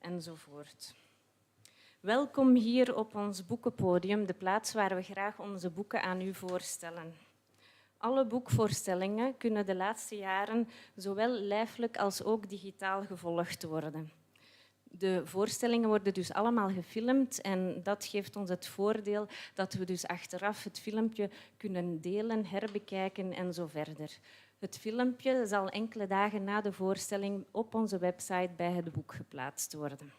enzovoort. Welkom hier op ons boekenpodium, de plaats waar we graag onze boeken aan u voorstellen. Alle boekvoorstellingen kunnen de laatste jaren zowel lijfelijk als ook digitaal gevolgd worden. De voorstellingen worden dus allemaal gefilmd en dat geeft ons het voordeel dat we dus achteraf het filmpje kunnen delen, herbekijken en zo verder. Het filmpje zal enkele dagen na de voorstelling op onze website bij het boek geplaatst worden.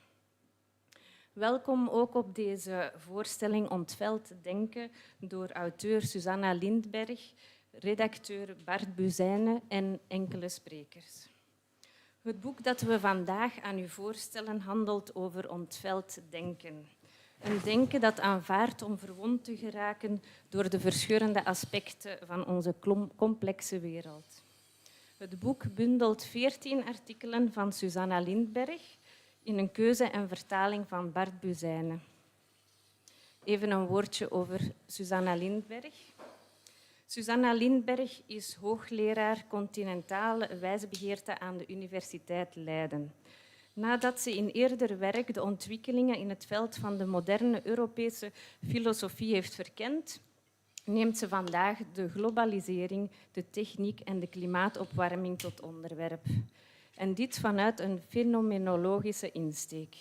Welkom ook op deze voorstelling Ontveld, denken door auteur Susanna Lindberg, redacteur Bart Buzijnen en enkele sprekers. Het boek dat we vandaag aan u voorstellen handelt over Ontveld denken. Een denken dat aanvaardt om verwond te geraken door de verscheurende aspecten van onze complexe wereld. Het boek bundelt 14 artikelen van Susanna Lindberg in een keuze en vertaling van Bart Buzijnen. Even een woordje over Susanna Lindberg. Susanna Lindberg is hoogleraar Continentale wijsbegeerte aan de Universiteit Leiden. Nadat ze in eerder werk de ontwikkelingen in het veld van de moderne Europese filosofie heeft verkend, neemt ze vandaag de globalisering, de techniek en de klimaatopwarming tot onderwerp. En dit vanuit een fenomenologische insteek.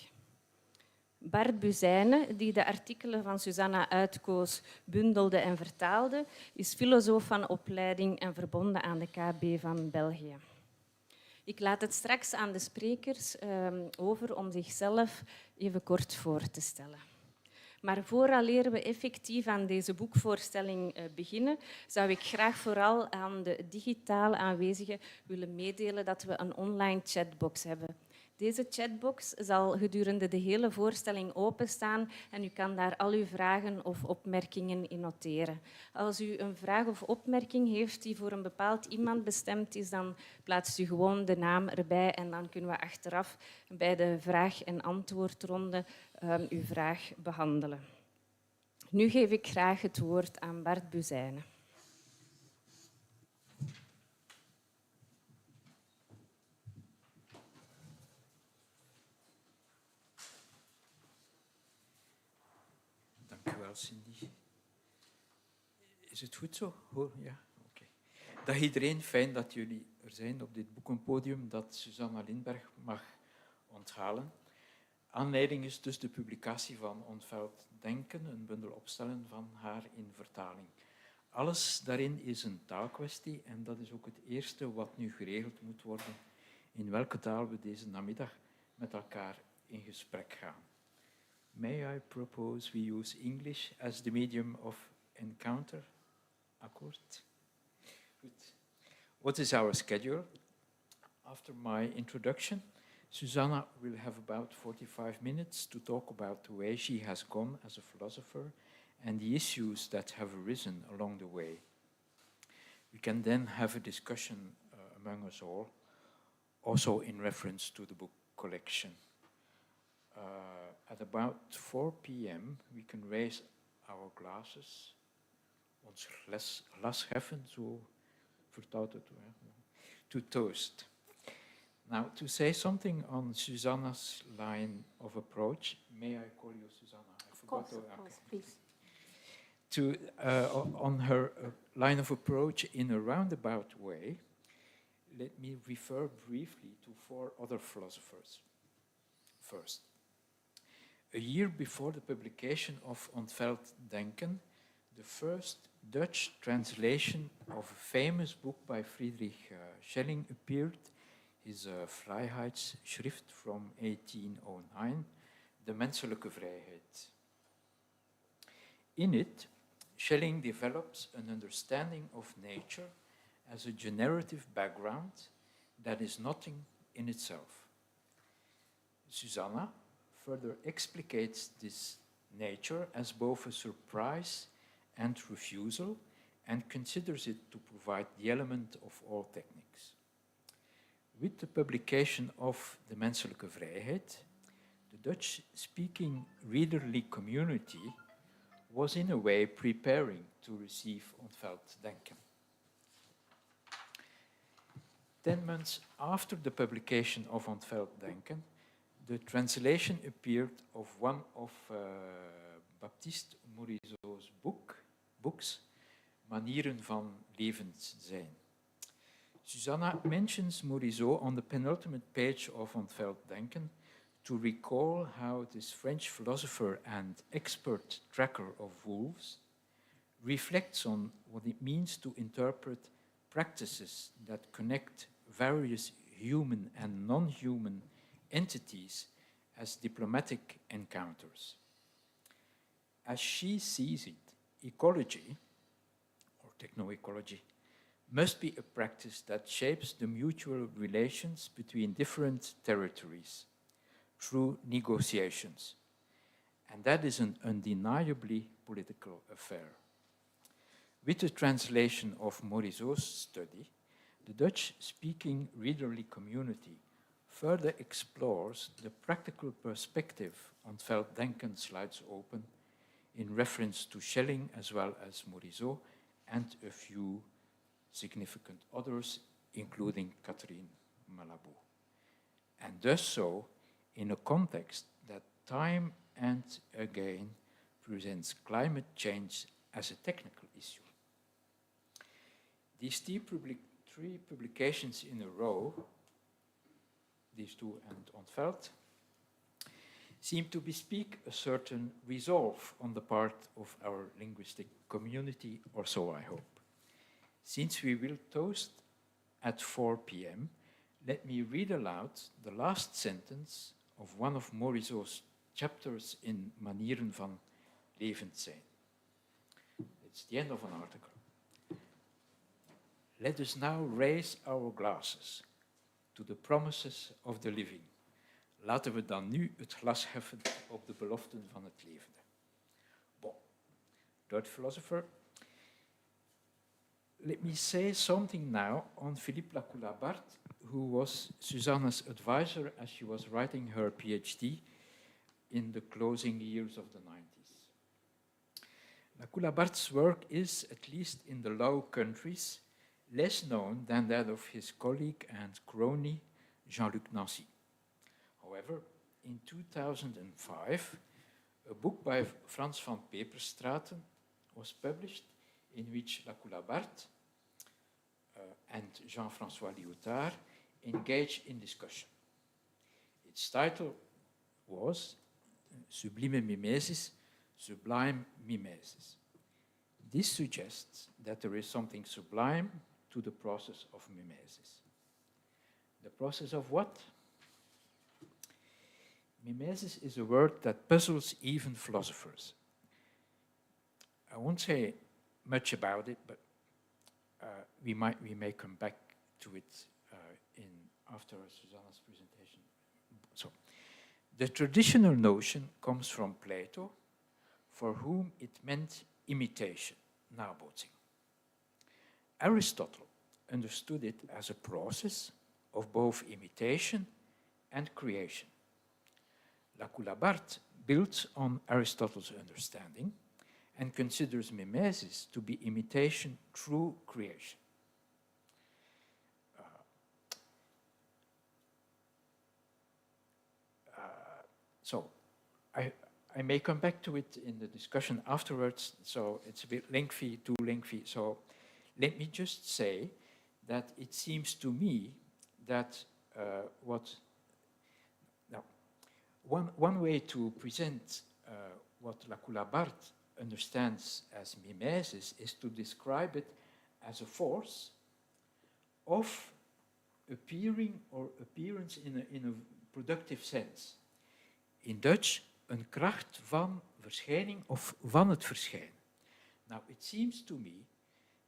Bart Buzijnen, die de artikelen van Susanna uitkoos, bundelde en vertaalde, is filosoof van opleiding en verbonden aan de KB van België. Ik laat het straks aan de sprekers over om zichzelf even kort voor te stellen. Maar vooraleer we effectief aan deze boekvoorstelling beginnen, zou ik graag vooral aan de digitale aanwezigen willen meedelen dat we een online chatbox hebben. Deze chatbox zal gedurende de hele voorstelling openstaan en u kan daar al uw vragen of opmerkingen in noteren. Als u een vraag of opmerking heeft die voor een bepaald iemand bestemd is, dan plaatst u gewoon de naam erbij en dan kunnen we achteraf bij de vraag- en antwoordronde uw vraag behandelen. Nu geef ik graag het woord aan Bart Buzijnen. Dank u wel, Cindy. Is het goed zo? Ja? Oké. Dag iedereen, fijn dat jullie er zijn op dit boekenpodium dat Susanna Lindberg mag onthalen. Aanleiding is dus de publicatie van Ontveld denken, een bundel opstellen van haar in vertaling. Alles daarin is een taalkwestie en dat is ook het eerste wat nu geregeld moet worden in welke taal we deze namiddag met elkaar in gesprek gaan. May I propose we use English as the medium of encounter? Akkoord? Good. What is our schedule? After my introduction, Susanna will have about 45 minutes to talk about the way she has gone as a philosopher and the issues that have arisen along the way. We can then have a discussion among us all, also in reference to the book collection. At about 4 p.m. we can raise our glasses, ons glas heffen, zo vertaalt het, to toast. Now, to say something on Susanna's line of approach, may I call you Susanna? I forgot Of course, please. On her line of approach in a roundabout way, let me refer briefly to 4 other philosophers. First, a year before the publication of Ontveld denken, the first Dutch translation of a famous book by Friedrich Schelling appeared, his Vrijheidsschrift from 1809, De menselijke vrijheid. In it, Schelling develops an understanding of nature as a generative background that is nothing in itself. Susanna further explicates this nature as both a surprise and refusal and considers it to provide the element of all techniques. With the publication of De menselijke vrijheid, the Dutch-speaking readerly community was in a way preparing to receive Ontveld denken. 10 months after the publication of Ontveld denken, the translation appeared of one of Baptiste Morisot's books, Manieren van levend zijn. Susanna mentions Morisot on the penultimate page of Ontveld, denken, to recall how this French philosopher and expert tracker of wolves reflects on what it means to interpret practices that connect various human and non-human entities as diplomatic encounters. As she sees it, ecology, or techno-ecology, must be a practice that shapes the mutual relations between different territories through negotiations. And that is an undeniably political affair. With the translation of Morisot's study, the Dutch-speaking readerly community further explores the practical perspective Ontveld denken slides open in reference to Schelling as well as Morisot and a few significant others, including Catherine Malabou. And does so in a context that time and again presents climate change as a technical issue. These three publications in a row, these two and Ontveld, seem to bespeak a certain resolve on the part of our linguistic community, or so I hope. Since we will toast at 4 p.m., let me read aloud the last sentence of one of Morisot's chapters in Manieren van levend zijn. It's the end of an article. Let us now raise our glasses to the promises of the living. Laten we dan nu het glas heffen op de beloften van het levende. Bon, third philosopher. Let me say something now on Philippe Lacoue-Labarthe, who was Susanna's advisor as she was writing her PhD in the closing years of the 90s. Lacoue-Labarthe's work is, at least in the Low Countries, less known than that of his colleague and crony Jean-Luc Nancy. However, in 2005, a book by Frans van Peperstraten was published in which Lacoue-Labarthe and Jean-François Lyotard engaged in discussion. Its title was Sublime Mimesis, Sublime Mimesis. This suggests that there is something sublime to the process of mimesis. The process of what? Mimesis is a word that puzzles even philosophers. I won't say much about it, but we may come back to it after Susanna's presentation. So, the traditional notion comes from Plato, for whom it meant imitation, nabootsing. Aristotle understood it as a process of both imitation and creation. Lacoue-Labarthe builds on Aristotle's understanding and considers mimesis to be imitation through creation. So I may come back to it in the discussion afterwards, so it's a bit lengthy, too lengthy. So let me just say that it seems to me that one way to present what Lacoue-Labarthe understands as mimesis is to describe it as a force of appearing or appearance in a productive sense. In Dutch, een kracht van verschijning of van het verschijnen. Now, it seems to me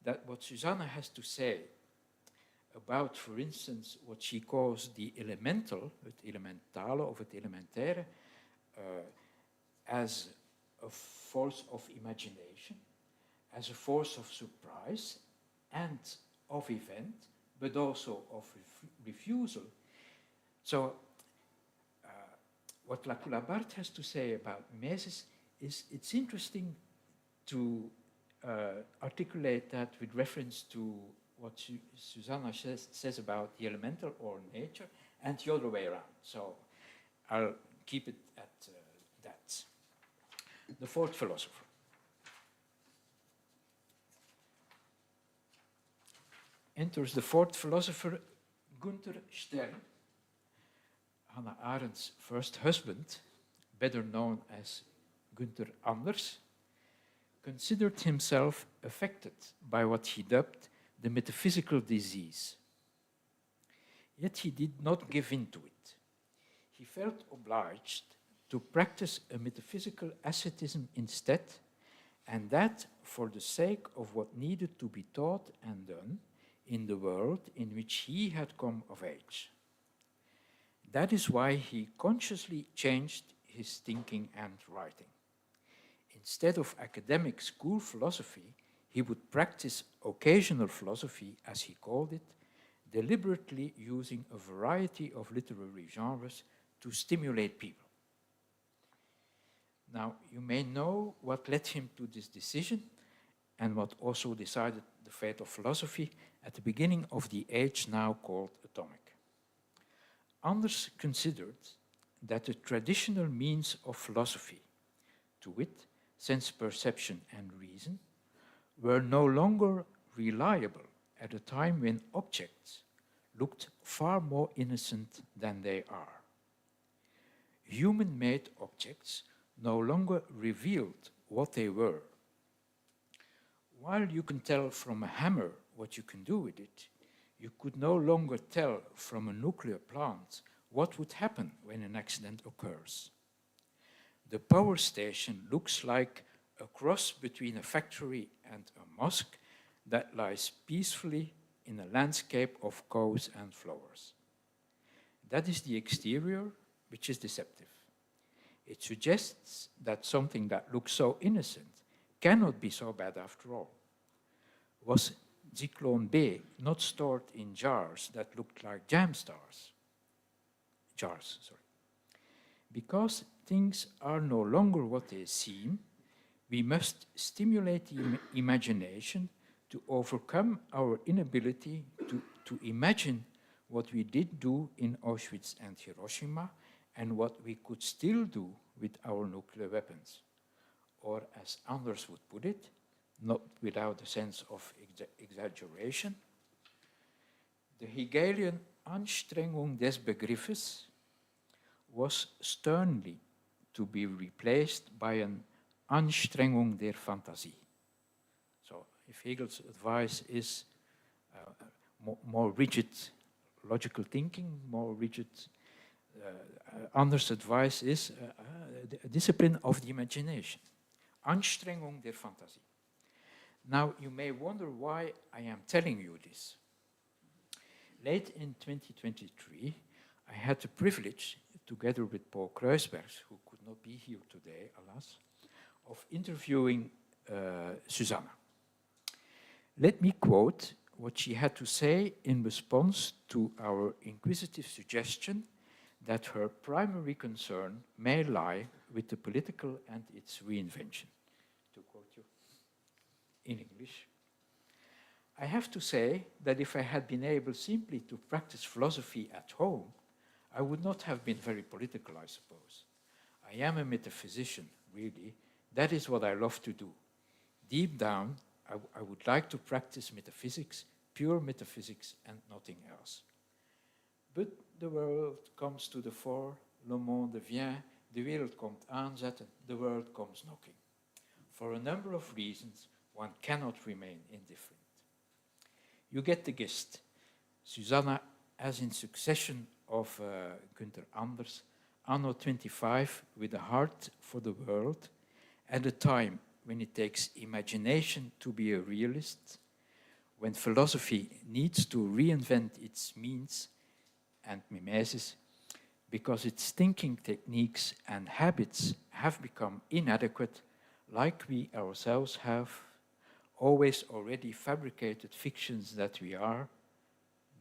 that what Susanna has to say about, for instance, what she calls the elemental, het elementale of het elementaire, as a force of imagination, as a force of surprise and of event, but also of refusal. So, what Lacoue-Labarthe has to say about mimesis is it's interesting to articulate that with reference to what Susanna says about the elemental or nature and the other way around. So I'll keep it at that. The fourth philosopher. Enters the fourth philosopher, Günther Stern, Hannah Arendt's first husband, better known as Günther Anders, considered himself affected by what he dubbed the metaphysical disease. Yet he did not give in to it. He felt obliged to practice a metaphysical asceticism instead, and that for the sake of what needed to be taught and done in the world in which he had come of age. That is why he consciously changed his thinking and writing. Instead of academic school philosophy, he would practice occasional philosophy, as he called it, deliberately using a variety of literary genres to stimulate people. Now, you may know what led him to this decision and what also decided the fate of philosophy at the beginning of the age now called atomic. Anders considered that the traditional means of philosophy, to wit, sense perception and reason, were no longer reliable at a time when objects looked far more innocent than they are. Human-made objects no longer revealed what they were. While you can tell from a hammer what you can do with it, you could no longer tell from a nuclear plant what would happen when an accident occurs. The power station looks like a cross between a factory and a mosque that lies peacefully in a landscape of cows and flowers. That is the exterior, which is deceptive. It suggests that something that looks so innocent cannot be so bad after all. Was Zyklon B not stored in jars that looked like jam stars? Jars, sorry. Because things are no longer what they seem, we must stimulate the imagination to overcome our inability to imagine what we did do in Auschwitz and Hiroshima and what we could still do with our nuclear weapons. Or as Anders would put it, not without a sense of exaggeration, the Hegelian Anstrengung des Begriffes was sternly to be replaced by an Anstrengung der Fantasie. So if Hegel's advice is more rigid logical thinking, more rigid, Anders' advice is a discipline of the imagination. Anstrengung der Fantasie. Now, you may wonder why I am telling you this. Late in 2023, I had the privilege, together with Paul Kruisbergs, who could not be here today, alas, of interviewing Susanna. Let me quote what she had to say in response to our inquisitive suggestion that her primary concern may lie with the political and its reinvention. To quote you in English, I have to say that if I had been able simply to practice philosophy at home, I would not have been very political, I suppose. I am a metaphysician, really. That is what I love to do. Deep down, I would like to practice metaphysics, pure metaphysics, and nothing else. But the world comes to the fore, le monde vient, de wereld komt aanzetten, the world comes knocking. For a number of reasons, one cannot remain indifferent. You get the gist. Susanna, as in succession of Günther Anders, anno 25, with a heart for the world, at a time when it takes imagination to be a realist, when philosophy needs to reinvent its means and mimesis, because its thinking techniques and habits have become inadequate, like we ourselves have always already fabricated fictions that we are,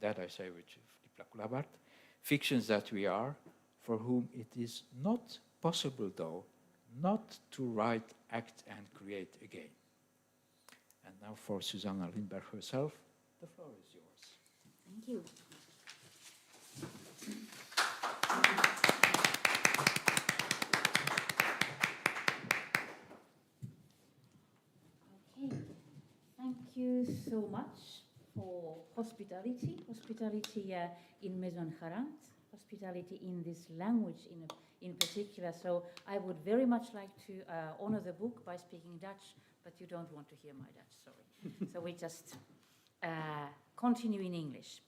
that I say with Diplak, fictions that we are, for whom it is not possible, though, not to write, act, and create again. And now for Susanna Lindberg herself, the floor is yours. Thank you. so much for hospitality, hospitality in Maison Charente, hospitality in this language in particular. So I would very much like to honor the book by speaking Dutch, but you don't want to hear my Dutch, sorry. So we just continue in English.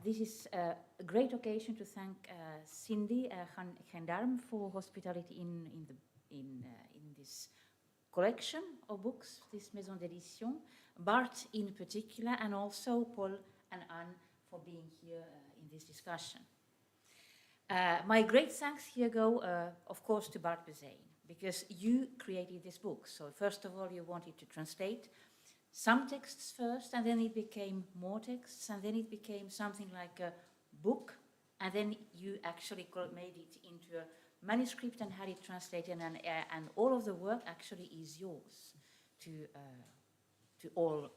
This is a great occasion to thank Cindy Gendarme for hospitality in this collection of books, this maison d'édition, Bart in particular, and also Paul and Anne for being here in this discussion. My great thanks here go, of course, to Bart Bezijn, because you created this book. So first of all, you wanted to translate some texts first, and then it became more texts, and then it became something like a book, and then you actually made it into a manuscript and had it translated, and all of the work actually is yours to all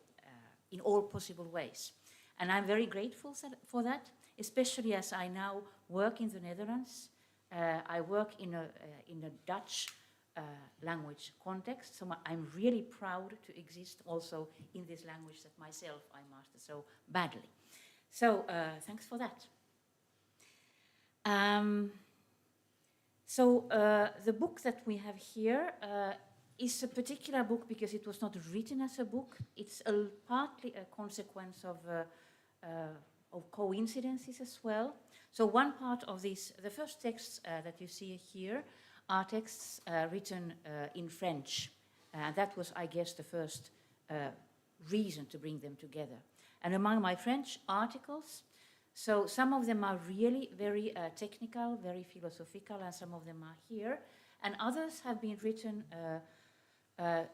in all possible ways. And I'm very grateful for that, especially as I now work in the Netherlands. I work in a Dutch language context, so I'm really proud to exist also in this language that myself I master so badly. So thanks for that. The book that we have here is a particular book because it was not written as a book. It's partly a consequence of coincidences as well. So one part of this, the first texts that you see here are texts written in French. That was, I guess, the first reason to bring them together. And among my French articles, so some of them are really very technical, very philosophical, and some of them are here. And others have been written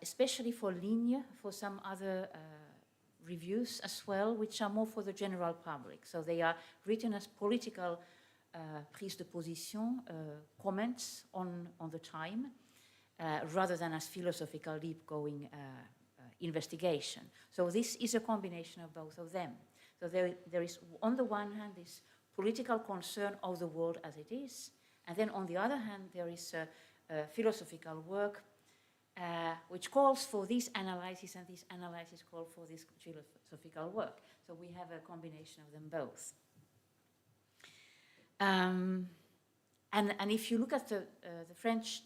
especially for Ligne, for some other reviews as well, which are more for the general public. So they are written as political prise de position, comments on the time, rather than as philosophical, deep-going investigation. So this is a combination of both of them. So there is, on the one hand, this political concern of the world as it is, and then on the other hand, there is a philosophical work which calls for this analysis, and this analysis calls for this philosophical work. So we have a combination of them both. And if you look at the French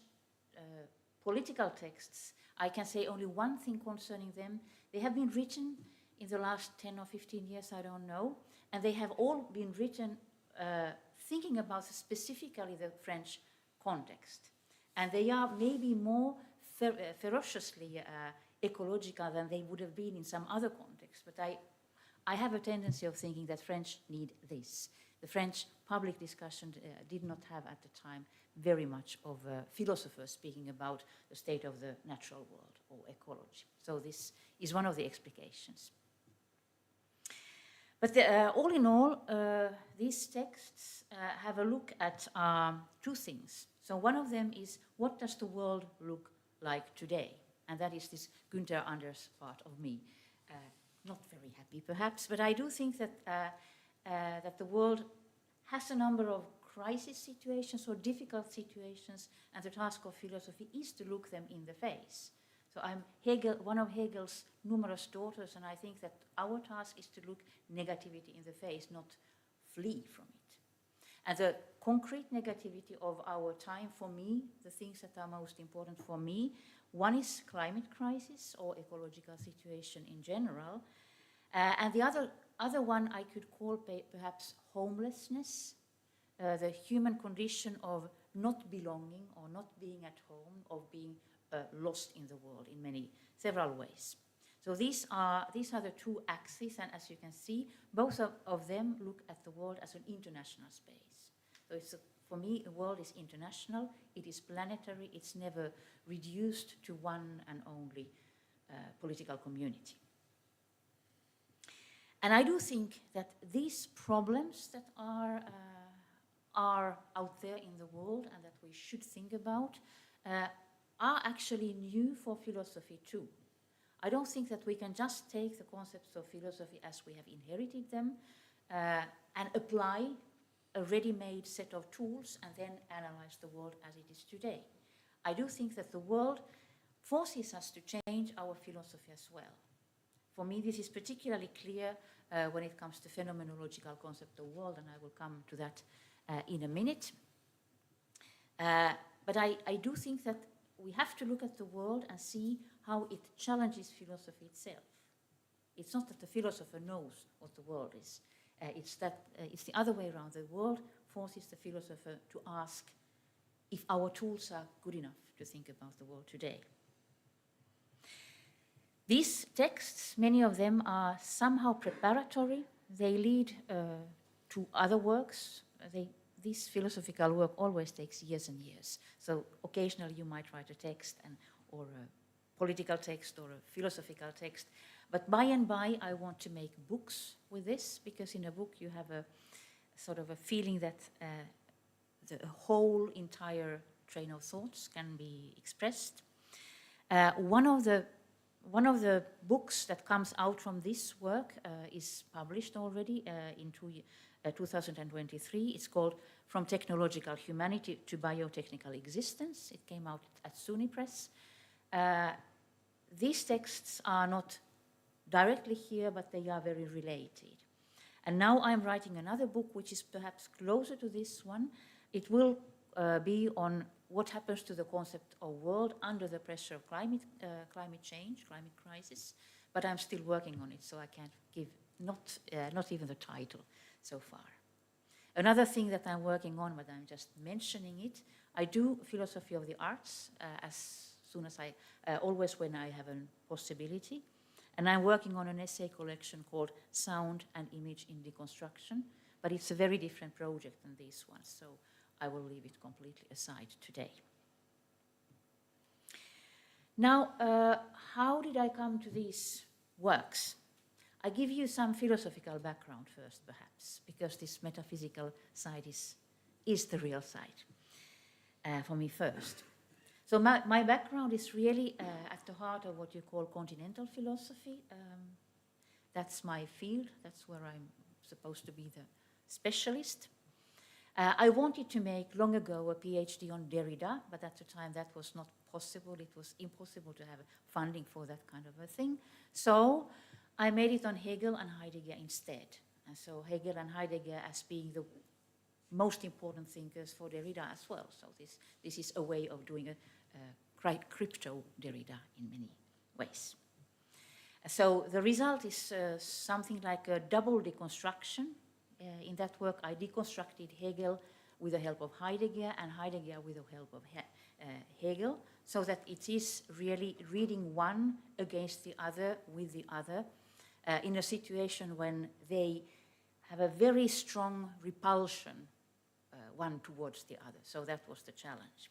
political texts, I can say only one thing concerning them. They have been written in the last 10 or 15 years, I don't know, and they have all been written thinking about specifically the French context. And they are maybe more ferociously ecological than they would have been in some other context. But I have a tendency of thinking that French need this. The French public discussion did not have at the time very much of philosophers speaking about the state of the natural world or ecology. So this is one of the explications. But all in all, these texts have a look at two things. So one of them is, what does the world look like today? And that is this Günther Anders part of me. Not very happy, perhaps, but I do think that, that the world has a number of crisis situations or difficult situations, and the task of philosophy is to look them in the face. So I'm one of Hegel's numerous daughters, and I think that our task is to look negativity in the face, not flee from it. And the concrete negativity of our time, for me, the things that are most important for me, one is climate crisis or ecological situation in general, and the other one I could call perhaps homelessness, the human condition of not belonging or not being at home, of being lost in the world in several ways. So these are the two axes, and as you can see, both of them look at the world as an international space. So for me, the world is international, it is planetary, it's never reduced to one and only political community. And I do think that these problems that are out there in the world and that we should think about are actually new for philosophy too. I don't think that we can just take the concepts of philosophy as we have inherited them and apply a ready-made set of tools and then analyze the world as it is today. I do think that the world forces us to change our philosophy as well. for me, this is particularly clear when it comes to phenomenological concept of world, and I will come to that in a minute. But I do think that we have to look at the world and see how it challenges philosophy itself. It's not that the philosopher knows what the world is. It's the other way around. The world forces the philosopher to ask if our tools are good enough to think about the world today. These texts, many of them are somehow preparatory. They lead to other works. This philosophical work always takes years and years. So occasionally you might write a text or a political text or a philosophical text. But by and by, I want to make books with this, because in a book you have a sort of a feeling that the whole entire train of thoughts can be expressed. One of the books that comes out from this work is published already in 2023. It's called From Technological Humanity to Biotechnical Existence. It came out at SUNY Press. These texts are not directly here, but they are very related. And now I'm writing another book, which is perhaps closer to this one. It will be on what happens to the concept of world under the pressure of climate change, climate crisis. But I'm still working on it, so I can't give not even the title so far. Another thing that I'm working on, but I'm just mentioning it, I do philosophy of the arts as soon as always when I have a possibility. And I'm working on an essay collection called Sound and Image in Deconstruction, but it's a very different project than this one, so I will leave it completely aside today. Now, how did I come to these works? I give you some philosophical background first, perhaps, because this metaphysical side is the real side for me first. So my background is really at the heart of what you call continental philosophy. That's my field. That's where I'm supposed to be the specialist. I wanted to make long ago a PhD on Derrida, but at the time that was not possible. It was impossible to have funding for that kind of a thing. So I made it on Hegel and Heidegger instead. And so Hegel and Heidegger as being the most important thinkers for Derrida as well. So this is a way of doing a crypto Derrida in many ways. So the result is something like a double deconstruction. In that work, I deconstructed Hegel with the help of Heidegger and Heidegger with the help of Hegel, so that it is really reading one against the other with the other in a situation when they have a very strong repulsion one towards the other. So that was the challenge.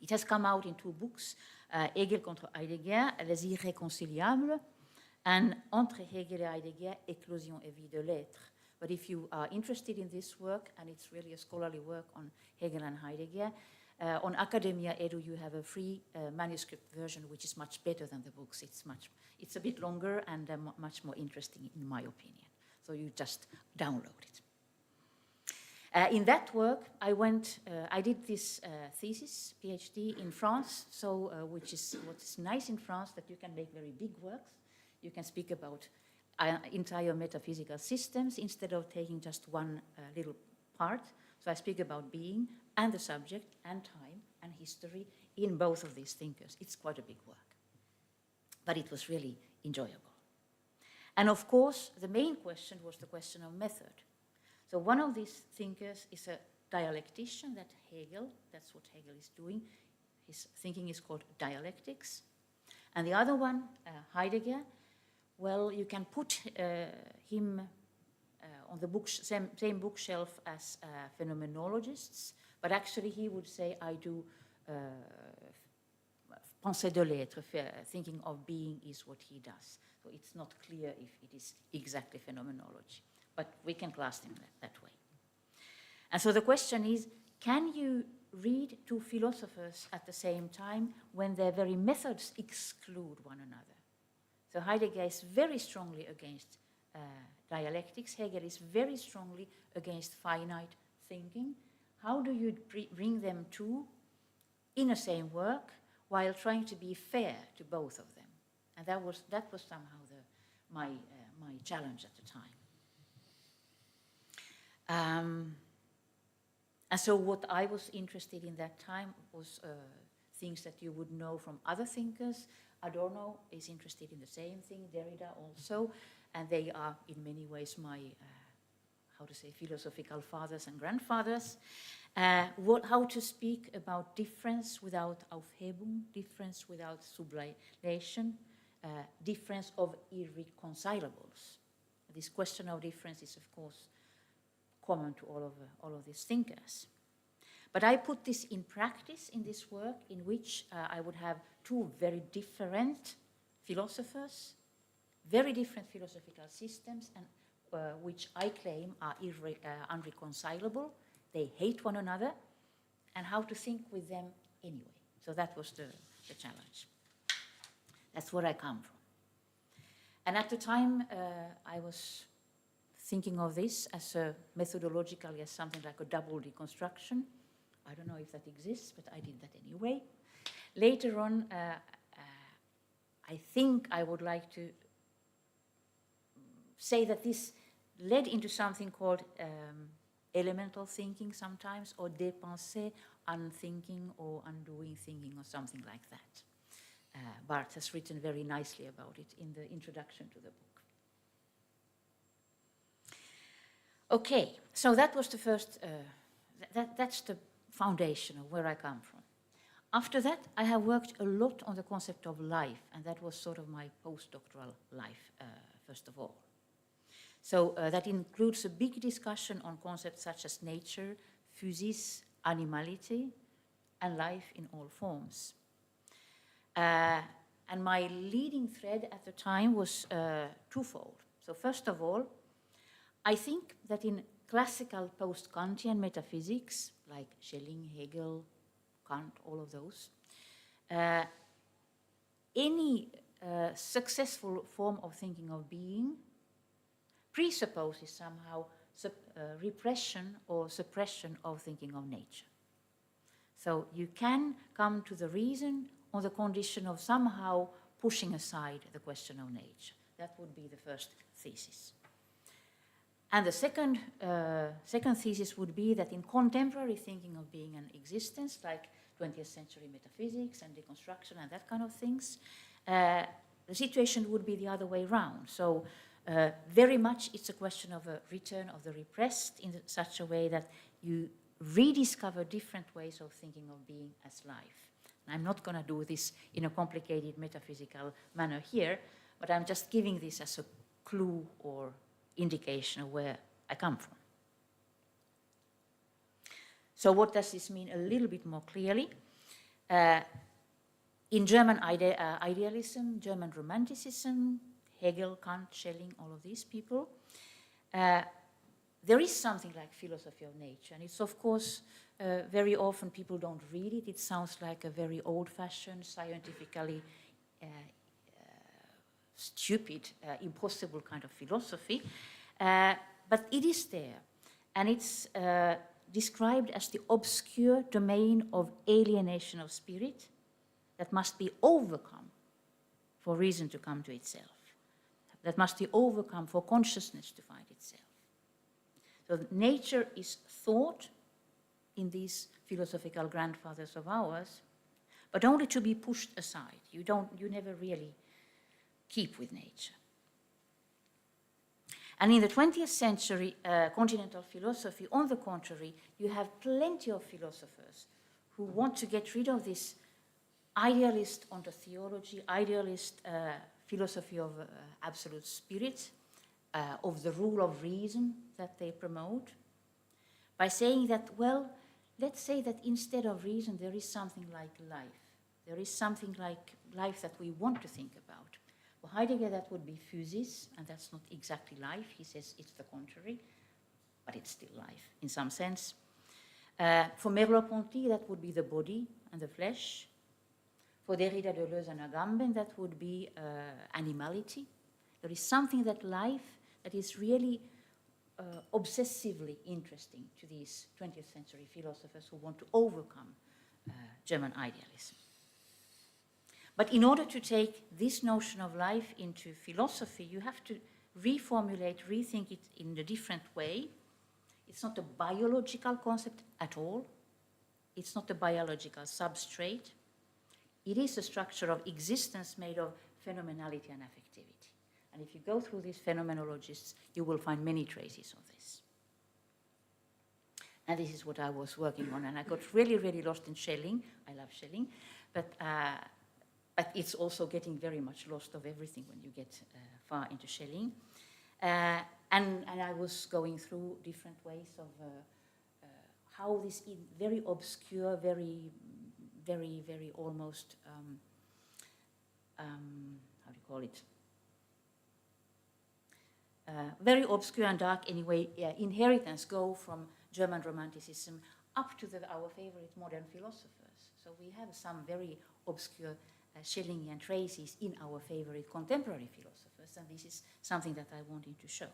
It has come out in two books, Hegel contre Heidegger, Les Irréconciliables, and Entre Hegel et Heidegger, Éclosion et vie de l'être. But if you are interested in this work, and it's really a scholarly work on Hegel and Heidegger, on Academia Edu you have a free manuscript version, which is much better than the books. It's a bit longer and much more interesting, in my opinion. So you just download it. In that work, I did this thesis, PhD, in France, so what is nice in France, that you can make very big works. You can speak about entire metaphysical systems instead of taking just one little part. So I speak about being and the subject and time and history in both of these thinkers. It's quite a big work, but it was really enjoyable. And of course, the main question was the question of method. So one of these thinkers is a dialectician, that's what Hegel is doing. His thinking is called dialectics. And the other one, Heidegger, well, you can put him on the same bookshelf as phenomenologists, but actually he would say, I do pensée de l'être, thinking of being is what he does. So it's not clear if it is exactly phenomenology, but we can class them that way. And so the question is, can you read two philosophers at the same time when their very methods exclude one another? So Heidegger is very strongly against dialectics. Hegel is very strongly against finite thinking. How do you bring them two in the same work while trying to be fair to both of them? And that was somehow my challenge at the time. And so what I was interested in that time was things that you would know from other thinkers. Adorno is interested in the same thing, Derrida also, and they are in many ways my, philosophical fathers and grandfathers. How to speak about difference without Aufhebung, difference without sublimation, difference of irreconcilables. This question of difference is, of course, common to all of these thinkers. But I put this in practice in this work, in which I would have two very different philosophers, very different philosophical systems, and which I claim are unreconcilable. They hate one another, and how to think with them anyway. So that was the challenge. That's where I come from. And at the time, I was thinking of this as methodologically as something like a double deconstruction. I don't know if that exists, but I did that anyway. Later on, I think I would like to say that this led into something called elemental thinking sometimes, or dépensé, unthinking or undoing thinking, or something like that. Barthes has written very nicely about it in the introduction to the book. Okay, so that was the first, that's the foundation of where I come from. After that, I have worked a lot on the concept of life, and that was sort of my postdoctoral life, first of all. So that includes a big discussion on concepts such as nature, physis, animality, and life in all forms. And my leading thread at the time was twofold. So first of all, I think that in classical post-Kantian metaphysics, like Schelling, Hegel, Kant, all of those, any successful form of thinking of being presupposes somehow repression or suppression of thinking of nature. So you can come to the reason on the condition of somehow pushing aside the question of nature. That would be the first thesis. And the second thesis would be that in contemporary thinking of being and existence, like 20th century metaphysics and deconstruction and that kind of things, the situation would be the other way around. So very much it's a question of a return of the repressed in such a way that you rediscover different ways of thinking of being as life. And I'm not going to do this in a complicated metaphysical manner here, but I'm just giving this as a clue or indication of where I come from. So what does this mean a little bit more clearly? In German idealism, German romanticism, Hegel, Kant, Schelling, all of these people, there is something like philosophy of nature, and it's of course very often people don't read it. It sounds like a very old-fashioned, scientifically stupid, impossible kind of philosophy, but it is there, and it's described as the obscure domain of alienation of spirit that must be overcome for reason to come to itself, that must be overcome for consciousness to find itself. So nature is thought in these philosophical grandfathers of ours, but only to be pushed aside. You never really keep with nature. And in the 20th century continental philosophy, on the contrary, you have plenty of philosophers who want to get rid of this idealist ontotheology, idealist philosophy of absolute spirit, of the rule of reason that they promote, by saying that, well, let's say that instead of reason there is something like life. There is something like life that we want to think about. For Heidegger, that would be physis, and that's not exactly life. He says it's the contrary, but it's still life in some sense. For Merleau-Ponty, that would be the body and the flesh. For Derrida, Deleuze, and Agamben, that would be animality. There is something that life that is really obsessively interesting to these 20th century philosophers who want to overcome German idealism. But in order to take this notion of life into philosophy, you have to reformulate, rethink it in a different way. It's not a biological concept at all. It's not a biological substrate. It is a structure of existence made of phenomenality and affectivity. And if you go through these phenomenologists, you will find many traces of this. And this is what I was working on. And I got really, really lost in Schelling. I love Schelling. But it's also getting very much lost of everything when you get far into Schelling. And I was going through different ways of how this very obscure, very almost, how do you call it? Very obscure and dark anyway, inheritance go from German Romanticism up to our favorite modern philosophers. So we have some very obscure Schellingian traces in our favorite contemporary philosophers, and this is something that I wanted to show.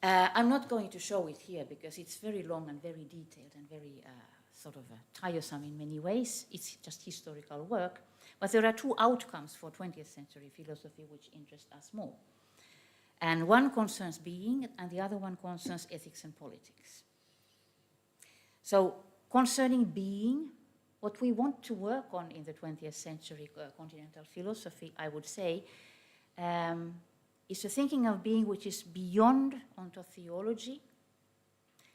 I'm not going to show it here because it's very long and very detailed and very sort of tiresome in many ways. It's just historical work. But there are two outcomes for 20th century philosophy which interest us more. And one concerns being, and the other one concerns ethics and politics. So concerning being, what we want to work on in the 20th century continental philosophy, I would say, is a thinking of being which is beyond ontotheology,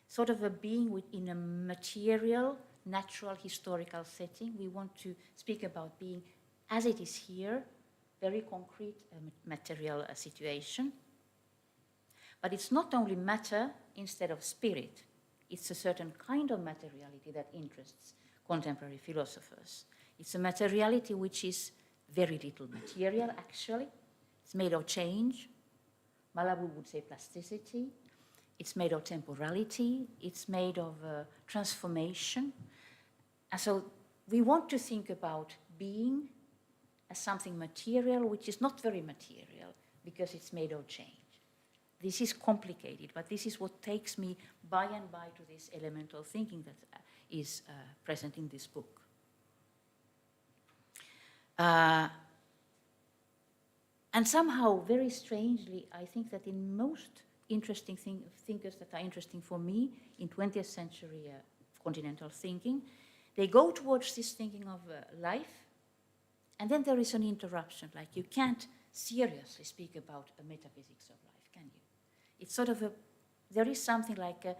sort of a being within a material, natural, historical setting. We want to speak about being as it is here, very concrete material situation. But it's not only matter instead of spirit. It's a certain kind of materiality that interests contemporary philosophers. It's a materiality which is very little material, actually. It's made of change. Malabou would say plasticity. It's made of temporality. It's made of transformation. And so we want to think about being as something material, which is not very material, because it's made of change. This is complicated, but this is what takes me by and by to this elemental thinking that is present in this book. And somehow, very strangely, I think that in most interesting thinkers that are interesting for me in 20th century continental thinking, they go towards this thinking of life, and then there is an interruption, like you can't seriously speak about a metaphysics of life, can you? It's sort of there is something like a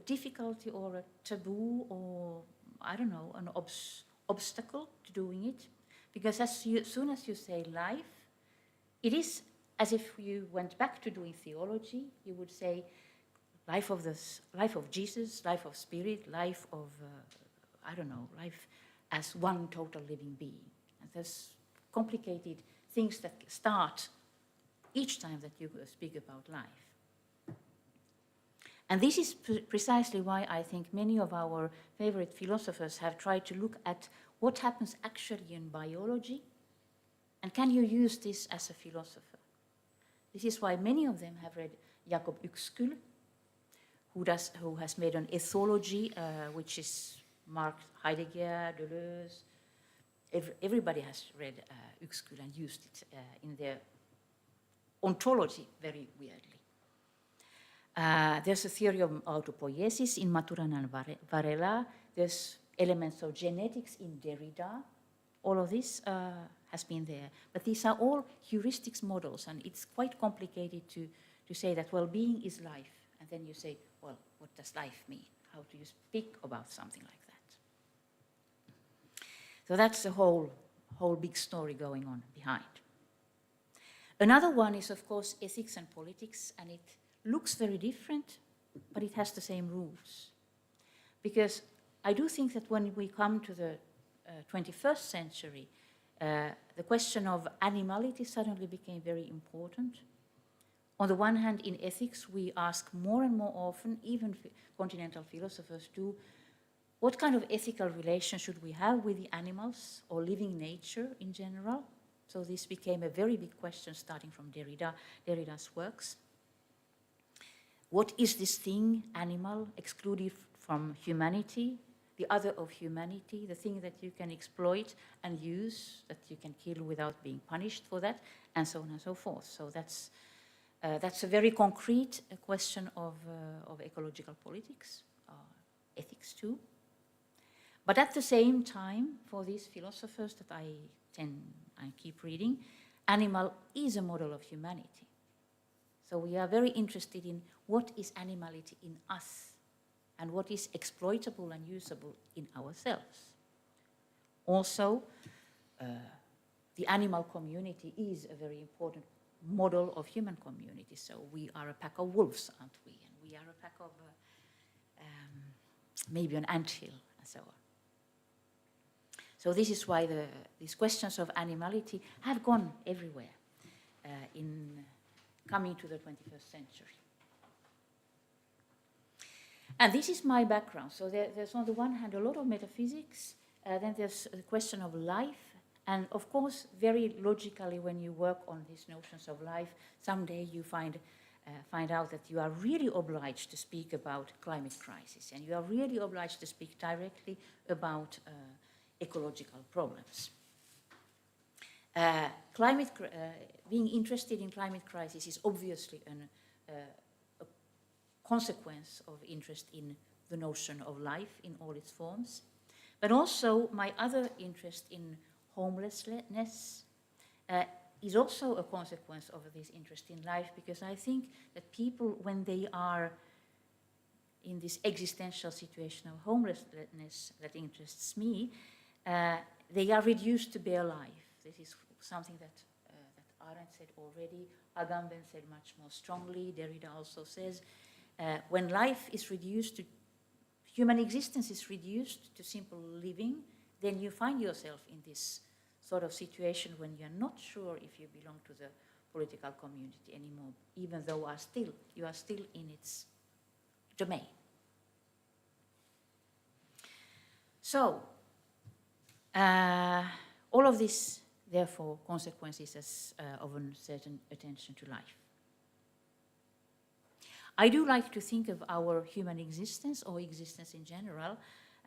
difficulty or a taboo or, I don't know, an obstacle to doing it. Because as soon as you say life, it is as if you went back to doing theology. You would say life of Jesus, life of spirit, life of, I don't know, life as one total living being. And there's complicated things that start each time that you speak about life. And this is precisely why I think many of our favorite philosophers have tried to look at what happens actually in biology, and can you use this as a philosopher? This is why many of them have read Jacob Uexküll, who has made an ethology, which is marked Heidegger, Deleuze. Everybody has read Uexküll and used it in their ontology very weirdly. There's a theory of autopoiesis in Maturin and Varela. There's elements of genetics in Derrida. All of this has been there. But these are all heuristics models, and it's quite complicated to say that, well, being is life. And then you say, well, what does life mean? How do you speak about something like that? So that's the whole big story going on behind. Another one is, of course, ethics and politics, and it looks very different, but it has the same rules. Because I do think that when we come to the 21st century, the question of animality suddenly became very important. On the one hand, in ethics, we ask more and more often, even continental philosophers do, what kind of ethical relation should we have with the animals or living nature in general? So this became a very big question starting from Derrida's works. What is this thing, animal, excluded from humanity? the other of humanity, the thing that you can exploit and use, that you can kill without being punished for that, and so on and so forth. So that's a very concrete question of ecological politics, ethics too. But at the same time, for these philosophers that I keep reading, animal is a model of humanity. So we are very interested in what is animality in us and what is exploitable and usable in ourselves. Also, the animal community is a very important model of human community. So we are a pack of wolves, aren't we? And we are a pack of maybe an anthill and so on. So this is why these questions of animality have gone everywhere in coming to the 21st century. And this is my background. So there's on the one hand a lot of metaphysics, then there's the question of life, and of course, very logically, when you work on these notions of life, someday you find out that you are really obliged to speak about climate crisis, and you are really obliged to speak directly about ecological problems. Being interested in climate crisis is obviously a consequence of interest in the notion of life in all its forms, but also my other interest in homelessness is also a consequence of this interest in life, because I think that people, when they are in this existential situation of homelessness that interests me, they are reduced to bare life. This is something that Arendt said already, Agamben said much more strongly, Derrida also says, when life is reduced to, human existence is reduced to simple living, then you find yourself in this sort of situation when you're not sure if you belong to the political community anymore, even though you are still in its domain. So, all of this, therefore, consequences of a certain attention to life. I do like to think of our human existence, or existence in general,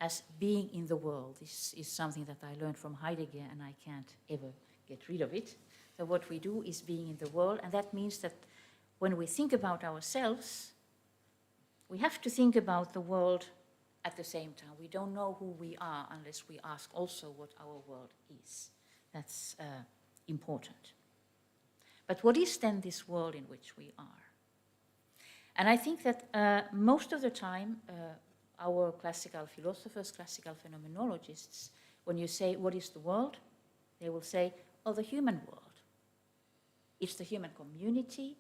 as being in the world. This is something that I learned from Heidegger, and I can't ever get rid of it. So what we do is being in the world, and that means that when we think about ourselves, we have to think about the world at the same time. We don't know who we are unless we ask also what our world is. That's important. But what is then this world in which we are? And I think that most of the time, our classical philosophers, classical phenomenologists, when you say, what is the world? They will say, oh, the human world. It's the human community.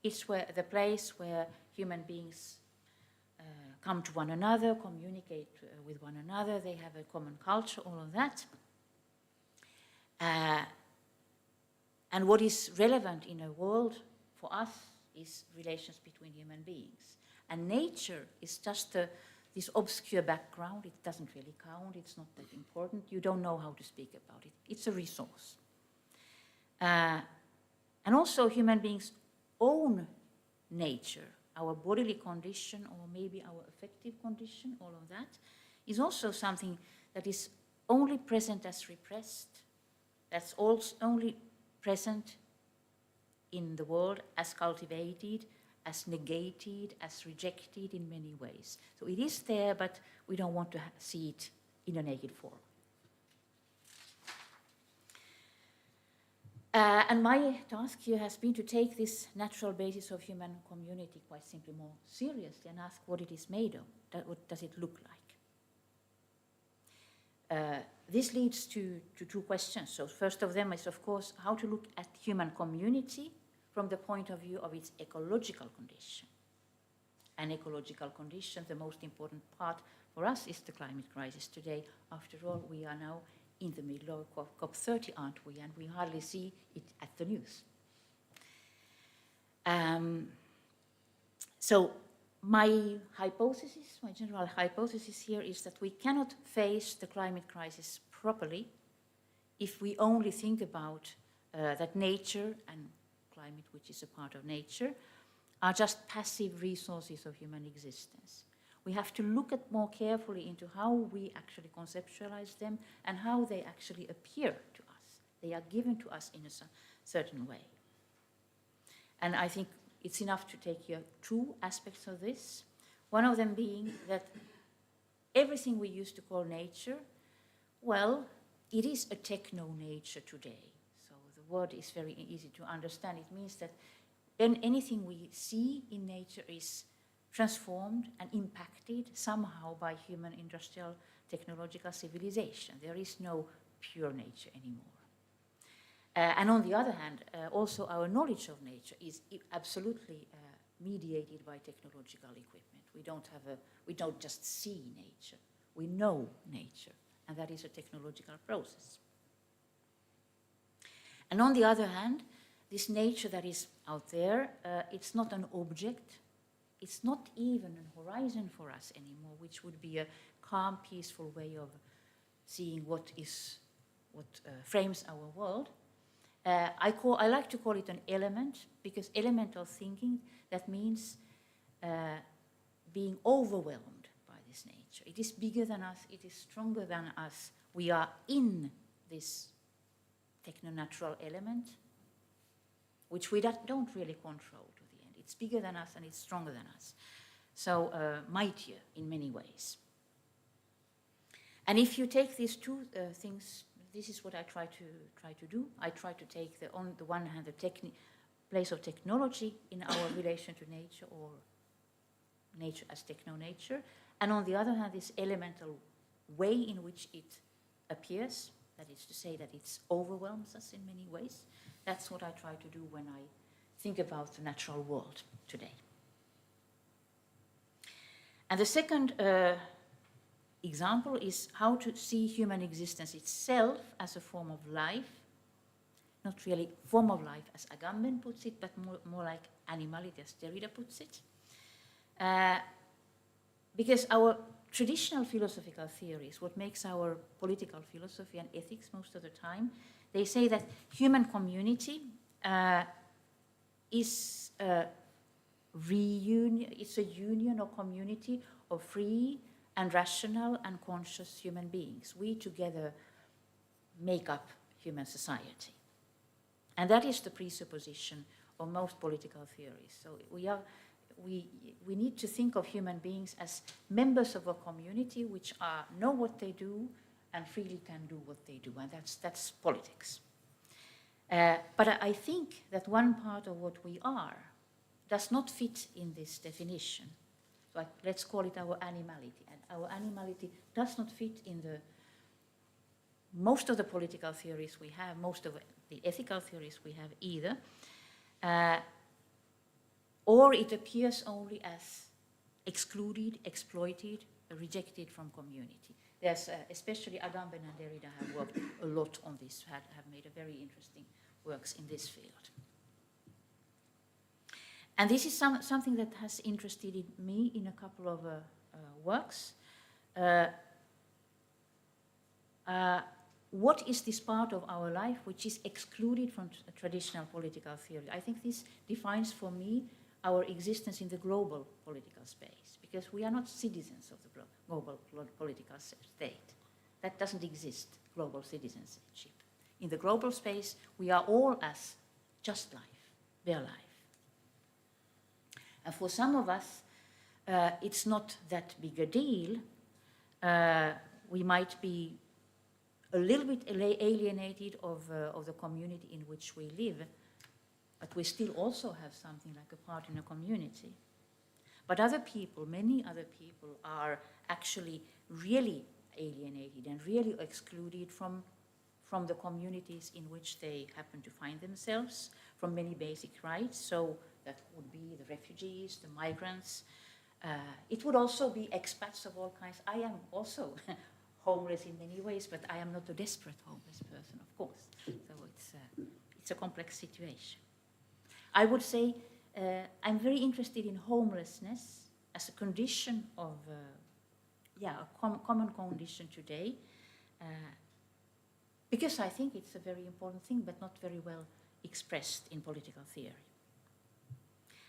It's the place where human beings come to one another, communicate with one another. They have a common culture, all of that. And what is relevant in a world for us is relations between human beings. And nature is just this obscure background. It doesn't really count. It's not that important. You don't know how to speak about it. It's a resource. And also human beings' own nature, our bodily condition, or maybe our affective condition, all of that, is also something that is only present as repressed, that's also only present in the world as cultivated, as negated, as rejected in many ways. So it is there, but we don't want to see it in a naked form. And my task here has been to take this natural basis of human community quite simply more seriously and ask what it is made of. What does it look like? This leads to two questions. So first of them is, of course, how to look at human community from the point of view of its ecological condition. And ecological condition, the most important part for us is the climate crisis today. After all, we are now in the middle of COP30, aren't we? And we hardly see it at the news. So my hypothesis, my general hypothesis here is that we cannot face the climate crisis properly if we only think about that nature and climate, which is a part of nature, are just passive resources of human existence. we have to look at more carefully into how we actually conceptualize them and how they actually appear to us. They are given to us in a certain way. And I think it's enough to take here two aspects of this. One of them being that everything we used to call nature, well, it is a techno-nature today. So the word is very easy to understand. It means that anything we see in nature is transformed and impacted somehow by human industrial technological civilization. There is no pure nature anymore. And on the other hand, also our knowledge of nature is absolutely mediated by technological equipment. We don't just see nature, we know nature, and that is a technological process. And on the other hand, this nature that is out there, it's not an object, it's not even an horizon for us anymore, which would be a calm, peaceful way of seeing what frames our world. I like to call it an element, because elemental thinking, that means being overwhelmed by this nature. It is bigger than us, it is stronger than us. We are in this techno-natural element, which we don't really control to the end. It's bigger than us and it's stronger than us. So mightier in many ways. And if you take these two things, this is what I try to do. I try to take, on the one hand, the place of technology in our relation to nature, or nature as techno-nature, and on the other hand, this elemental way in which it appears, that is to say that it overwhelms us in many ways. That's what I try to do when I think about the natural world today. And the second example is how to see human existence itself as a form of life, not really form of life as Agamben puts it, but more like animality as Derrida puts it. Because our traditional philosophical theories, what makes our political philosophy and ethics most of the time, they say that human community is a reunion, it's a union or community of free and rational and conscious human beings. We together make up human society. And that is the presupposition of most political theories. So we need to think of human beings as members of a community which know what they do and freely can do what they do, and that's politics. But I think that one part of what we are does not fit in this definition. So let's call it our animality. And our animality does not fit in most of the political theories we have, most of the ethical theories we have either. Or it appears only as excluded, exploited, rejected from community. There's especially Agamben and Derrida have worked a lot on this, have made a very interesting works in this field. And this is something that has interested me in a couple of works. What is this part of our life which is excluded from traditional political theory? I think this defines for me our existence in the global political space, because we are not citizens of the global political state. That doesn't exist, global citizenship. In the global space, we are all as just life, bare life. And for some of us, it's not that big a deal. We might be a little bit alienated of the community in which we live, but we still also have something like a part in a community. But other people, many other people, are actually really alienated and really excluded from the communities in which they happen to find themselves, from many basic rights. So that would be the refugees, the migrants. It would also be expats of all kinds. I am also homeless in many ways, but I am not a desperate homeless person, of course. So it's a complex situation. I would say I'm very interested in homelessness as a condition of, a common condition today, because I think it's a very important thing, but not very well expressed in political theory.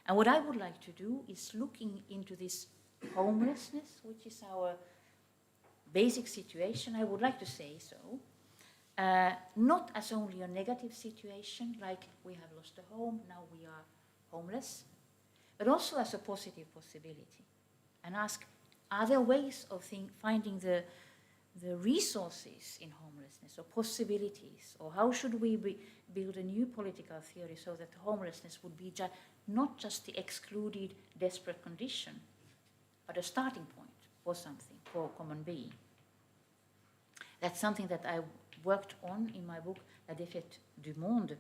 And what I would like to do is looking into this homelessness, which is our basic situation, I would like to say so, not as only a negative situation, like we have lost a home, now we are homeless, but also as a positive possibility. And ask, are there ways of finding the resources in homelessness, or possibilities, or how should we build a new political theory so that homelessness would be not just the excluded, desperate condition, but a starting point for something, for a common being. That's something that I worked on in my book, La défaite du monde,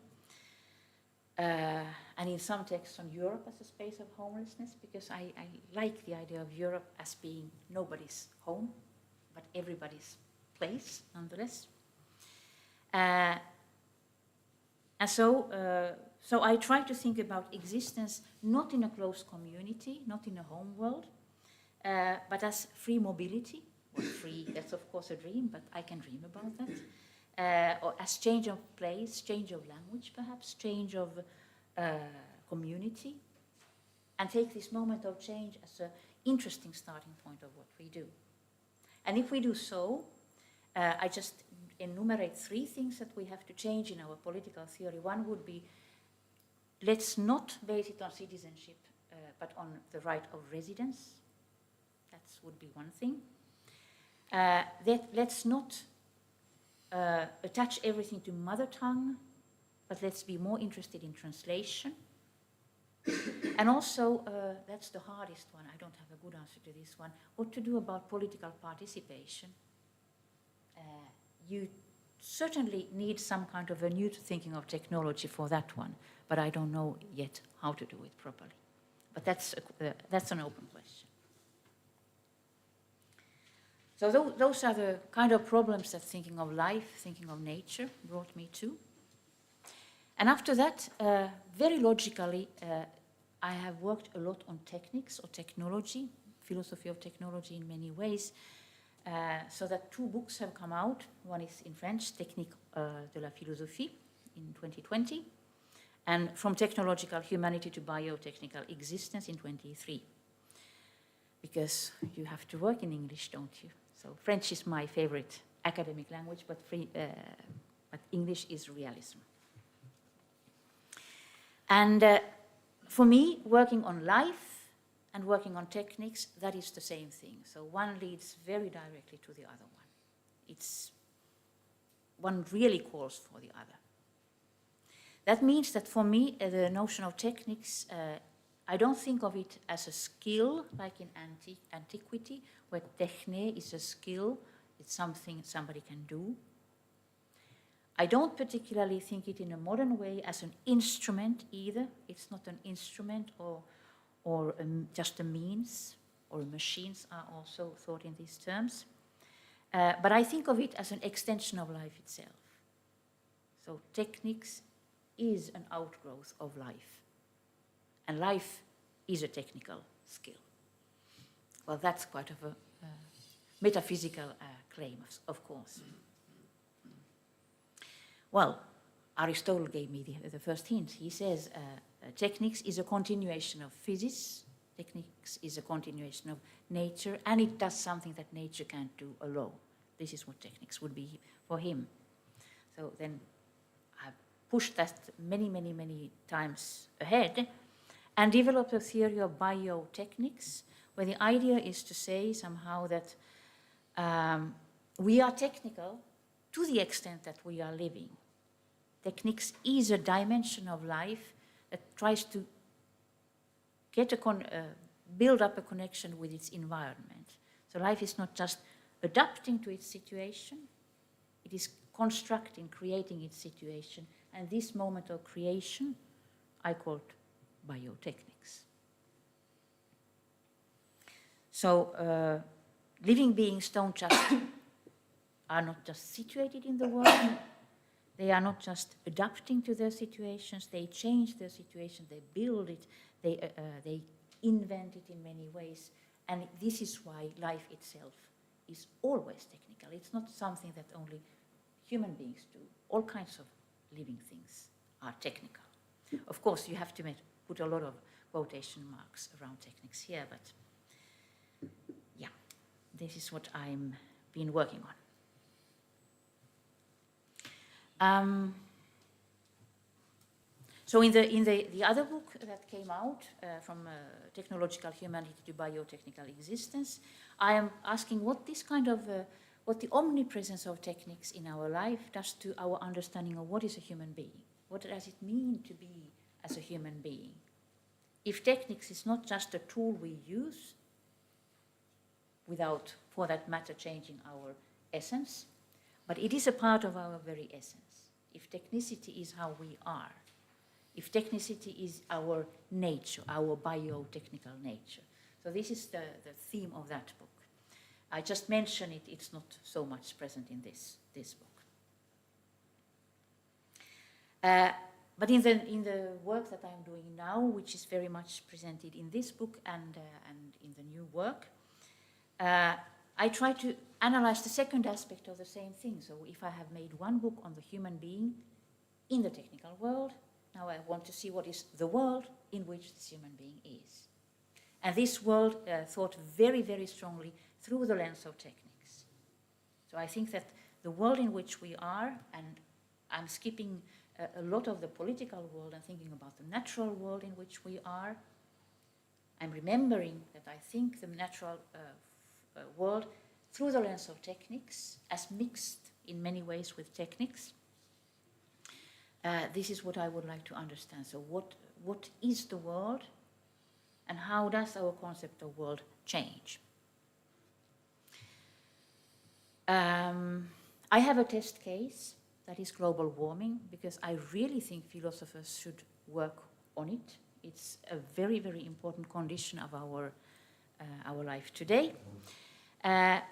and in some texts on Europe as a space of homelessness, because I like the idea of Europe as being nobody's home, but everybody's place, nonetheless. And so I try to think about existence not in a closed community, not in a home world, but as free mobility, or free, that's of course a dream, but I can dream about that, or as change of place, change of language perhaps, change of community, and take this moment of change as an interesting starting point of what we do. And if we do so, I just enumerate 3 things that we have to change in our political theory. One would be, let's not base it on citizenship, but on the right of residence. That would be one thing. Let's not attach everything to mother tongue, but let's be more interested in translation. And also, that's the hardest one, I don't have a good answer to this one, what to do about political participation. You certainly need some kind of a new thinking of technology for that one, but I don't know yet how to do it properly. But that's an open question. So those are the kind of problems that thinking of life, thinking of nature brought me to. And after that, very logically, I have worked a lot on techniques or technology, philosophy of technology in many ways, so that 2 books have come out. One is in French, Technique de la philosophie, in 2020, and From Technological Humanity to Biotechnical Existence in 2023. Because you have to work in English, don't you? So French is my favorite academic language, but English is realism. And for me, working on life and working on techniques, that is the same thing. So one leads very directly to the other one. One really calls for the other. That means that for me, the notion of techniques, I don't think of it as a skill, like in antiquity, where techne is a skill, it's something somebody can do. I don't particularly think it in a modern way as an instrument either. It's not an instrument or just a means, or machines are also thought in these terms. But I think of it as an extension of life itself. So techniques is an outgrowth of life. And life is a technical skill. Well, that's quite of a metaphysical claim, of course. Well, Aristotle gave me the first hint. He says techniques is a continuation of physics, techniques is a continuation of nature, and it does something that nature can't do alone. This is what techniques would be for him. So then I pushed that many, many, many times ahead and developed a theory of biotechnics, where the idea is to say somehow that we are technical to the extent that we are living. Techniques is a dimension of life that tries to get build up a connection with its environment. So life is not just adapting to its situation, it is constructing, creating its situation. And this moment of creation, I called biotechnics. So living beings are not just situated in the world, they are not just adapting to their situations, they change their situation, they build it, they invent it in many ways. And this is why life itself is always technical. It's not something that only human beings do. All kinds of living things are technical. Of course, you have to put a lot of quotation marks around techniques here, but this is what I'm been working on. So in the other book that came out, from technological humanity to biotechnical existence, I am asking what this kind of, what the omnipresence of techniques in our life does to our understanding of what is a human being. What does it mean to be as a human being? If techniques is not just a tool we use, without, for that matter, changing our essence, but it is a part of our very essence. If technicity is how we are, if technicity is our nature, our biotechnical nature. So this is the theme of that book. I just mention it, it's not so much present in this book. But in the work that I'm doing now, which is very much presented in this book and in the new work, I try to analyze the second aspect of the same thing. So if I have made one book on the human being in the technical world, now I want to see what is the world in which this human being is. And this world thought very, very strongly through the lens of techniques. So I think that the world in which we are, and I'm skipping a lot of the political world and thinking about the natural world in which we are, I'm remembering that I think the natural world through the lens of techniques, as mixed in many ways with techniques. This is what I would like to understand. So what is the world, and how does our concept of world change? I have a test case that is global warming, because I really think philosophers should work on it. It's a very, very important condition of our life today. And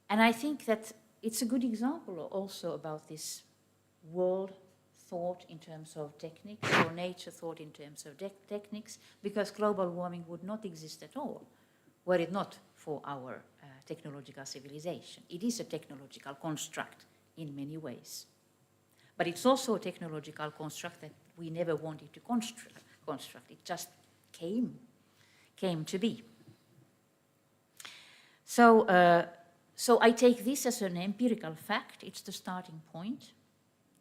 I think that it's a good example also about this world thought in terms of techniques, or nature thought in terms of techniques, because global warming would not exist at all were it not for our technological civilization. It is a technological construct in many ways. But it's also a technological construct that we never wanted to construct. It just came to be. So I take this as an empirical fact. It's the starting point.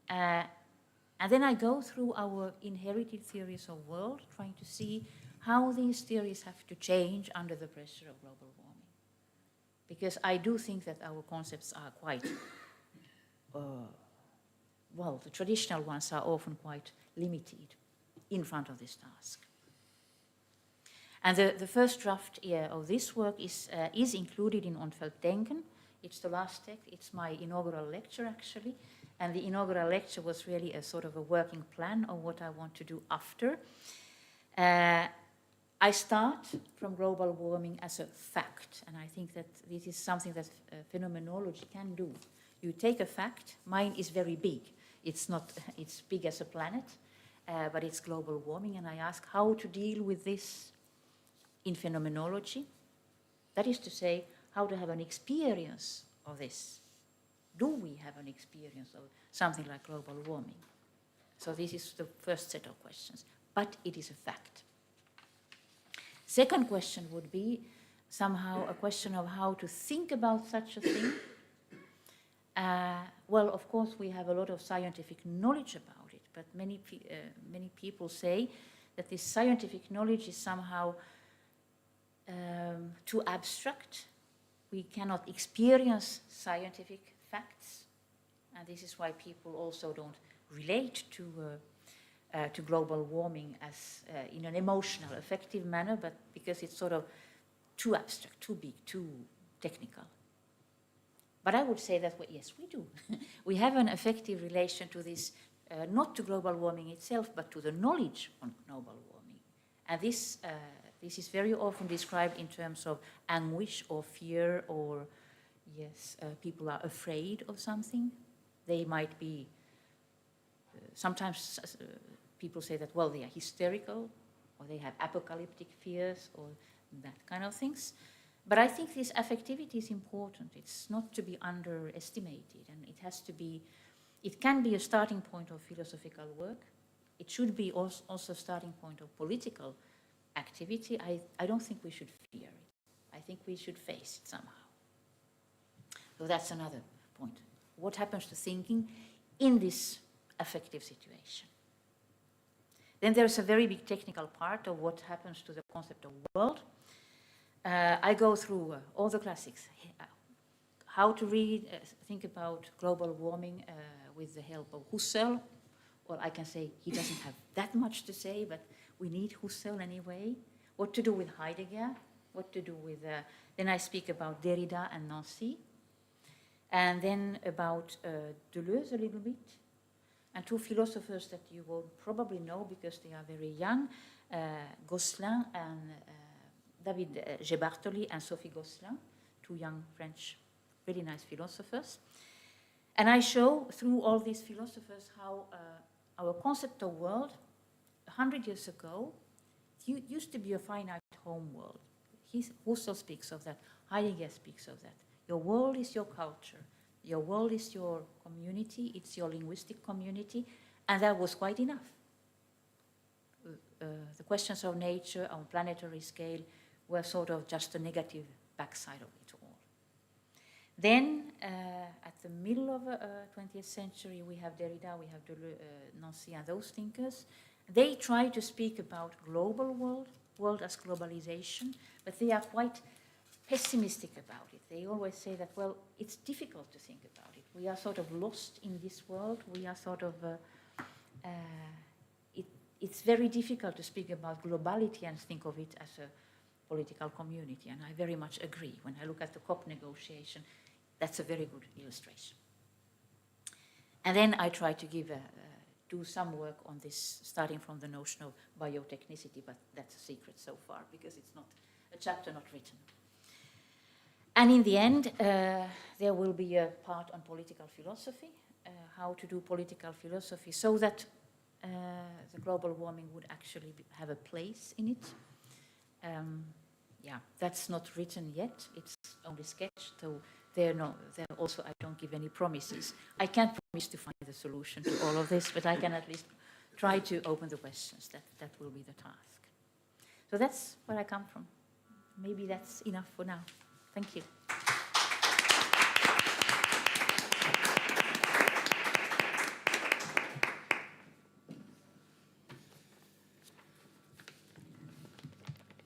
And then I go through our inherited theories of world, trying to see how these theories have to change under the pressure of global warming. Because I do think that our concepts are quite, well, the traditional ones are often quite limited in front of this task. And the first draft of this work is included in Ontveld denken. It's the last text. It's my inaugural lecture, actually. And the inaugural lecture was really a sort of a working plan of what I want to do after. I start from global warming as a fact, and I think that this is something that phenomenology can do. You take a fact, mine is very big. It's big as a planet, but it's global warming, and I ask how to deal with this in phenomenology. That is to say, how to have an experience of this. Do we have an experience of something like global warming? So this is the first set of questions, but it is a fact. Second question would be somehow a question of how to think about such a thing. Well, of course, we have a lot of scientific knowledge about it, but many people say that this scientific knowledge is somehow too abstract. We cannot experience scientific facts, and this is why people also don't relate to global warming as in an emotional, affective manner, but because it's sort of too abstract, too big, too technical. But I would say that, yes, we do. We have an affective relation to this, not to global warming itself, but to the knowledge on global warming. And this is very often described in terms of anguish or fear, or, yes, people are afraid of something. They might be, sometimes people say that, well, they are hysterical, or they have apocalyptic fears, or that kind of things. But I think this affectivity is important. It's not to be underestimated, and it can be a starting point of philosophical work. It should be also a starting point of political activity. I don't think we should fear it. I think we should face it somehow. So that's another point. What happens to thinking in this affective situation? Then there's a very big technical part of what happens to the concept of world. I go through all the classics. How to read, think about global warming with the help of Husserl. Well, I can say he doesn't have that much to say, but we need Husserl anyway. What to do with Heidegger, what to do with... then I speak about Derrida and Nancy. And then about Deleuze a little bit. And two philosophers that you will probably know because they are very young, Gosselin and David G. Bartoli and Sophie Gosselin, two young French, really nice philosophers. And I show through all these philosophers how our concept of world 100 years ago used to be a finite home world. Husserl speaks of that, Heidegger speaks of that. Your world is your culture. Your world is your community. It's your linguistic community. And that was quite enough. The questions of nature on planetary scale were sort of just a negative backside of it all. Then, at the middle of the 20th century, we have Derrida, we have Nancy and those thinkers. They try to speak about global world as globalization, but they are quite pessimistic about it. They always say that, well, it's difficult to think about it. We are sort of lost in this world. We are sort of, it's very difficult to speak about globality and think of it as a political community. And I very much agree. When I look at the COP negotiation, that's a very good illustration. And then I try to do some work on this, starting from the notion of biotechnicity, but that's a secret so far because it's not a chapter not written. And in the end, there will be a part on political philosophy, how to do political philosophy so that the global warming would actually have a place in it. Yeah, that's not written yet. It's only sketched, so there also I don't give any promises. I can't promise to find the solution to all of this, but I can at least try to open the questions. That will be the task. So that's where I come from. Maybe that's enough for now. Thank you.